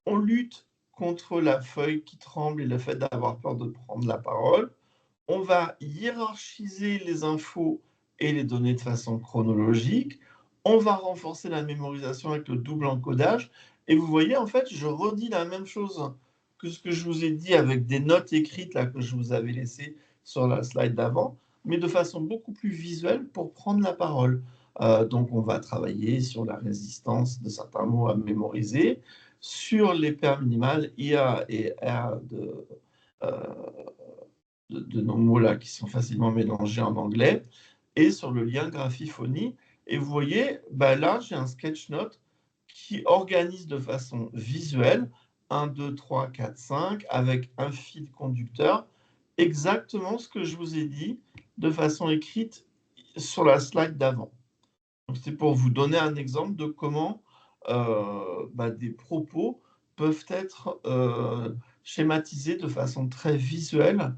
On lutte contre la feuille qui tremble et le fait d'avoir peur de prendre la parole. On va hiérarchiser les infos et les données de façon chronologique. On va renforcer la mémorisation avec le double encodage. Et vous voyez, en fait, je redis la même chose que ce que je vous ai dit avec des notes écrites là, que je vous avais laissées sur la slide d'avant, mais de façon beaucoup plus visuelle pour prendre la parole. Donc, on va travailler sur la résistance de certains mots à mémoriser, sur les paires minimales IA et R de nos mots là qui sont facilement mélangés en anglais, et sur le lien graphiphonie. Et vous voyez, bah là, j'ai un sketch note qui organise de façon visuelle 1, 2, 3, 4, 5 avec un fil conducteur, exactement ce que je vous ai dit de façon écrite sur la slide d'avant. Donc, c'est pour vous donner un exemple de comment des propos peuvent être schématisés de façon très visuelle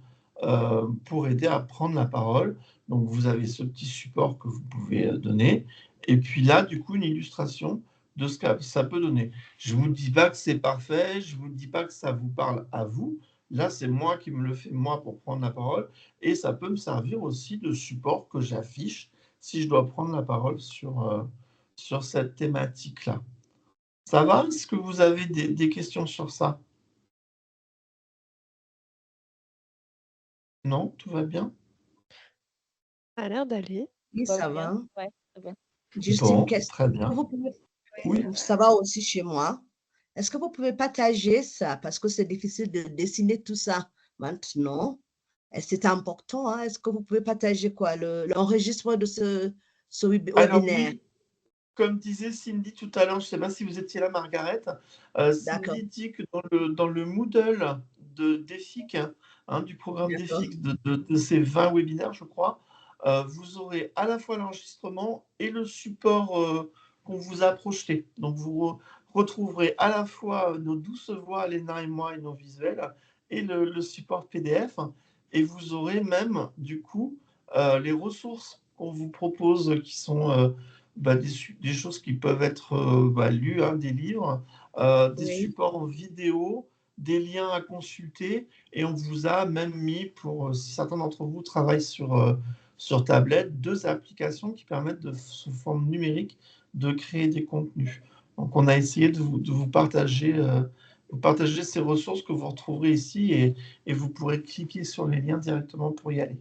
pour aider à prendre la parole. Donc, vous avez ce petit support que vous pouvez donner. Et puis là, du coup, une illustration de ce que ça peut donner. Je ne vous dis pas que c'est parfait, je ne vous dis pas que ça vous parle à vous. Là, c'est moi qui me le fais, moi, pour prendre la parole. Et ça peut me servir aussi de support que j'affiche si je dois prendre la parole sur cette thématique-là. Ça va? Est-ce que vous avez des questions sur ça? Non? Tout va bien? Ça a l'air d'aller. Oui, Pas ça bien. va. Ouais, ça va. Juste une Bon, question. très bien. Vous pouvez- Oui. Ça va aussi chez moi. Est-ce que vous pouvez partager ça? Parce que c'est difficile de dessiner tout ça maintenant. Et c'est important, hein. Est-ce que vous pouvez partager quoi? L'enregistrement de ce Alors webinaire? oui, comme disait Cindy tout à l'heure, je ne sais pas si vous étiez là, Margaret, D'accord, Cindy dit que dans le Moodle de DEFIC, du programme d'accord. DEFIC, de ces 20 webinaires, je crois, vous aurez à la fois l'enregistrement et le support qu'on vous a projeté. Donc, vous retrouverez à la fois nos douces voix, Léna et moi, et nos visuels, et le support PDF. Et vous aurez même, du coup, les ressources qu'on vous propose qui sont des choses qui peuvent être lues, des livres, des Oui, supports en vidéo, des liens à consulter, et on vous a même mis, pour si certains d'entre vous travaillent sur tablette, 2 applications qui permettent sous forme numérique de créer des contenus. Donc on a essayé de vous partager ces ressources que vous retrouverez ici, et vous pourrez cliquer sur les liens directement pour y aller.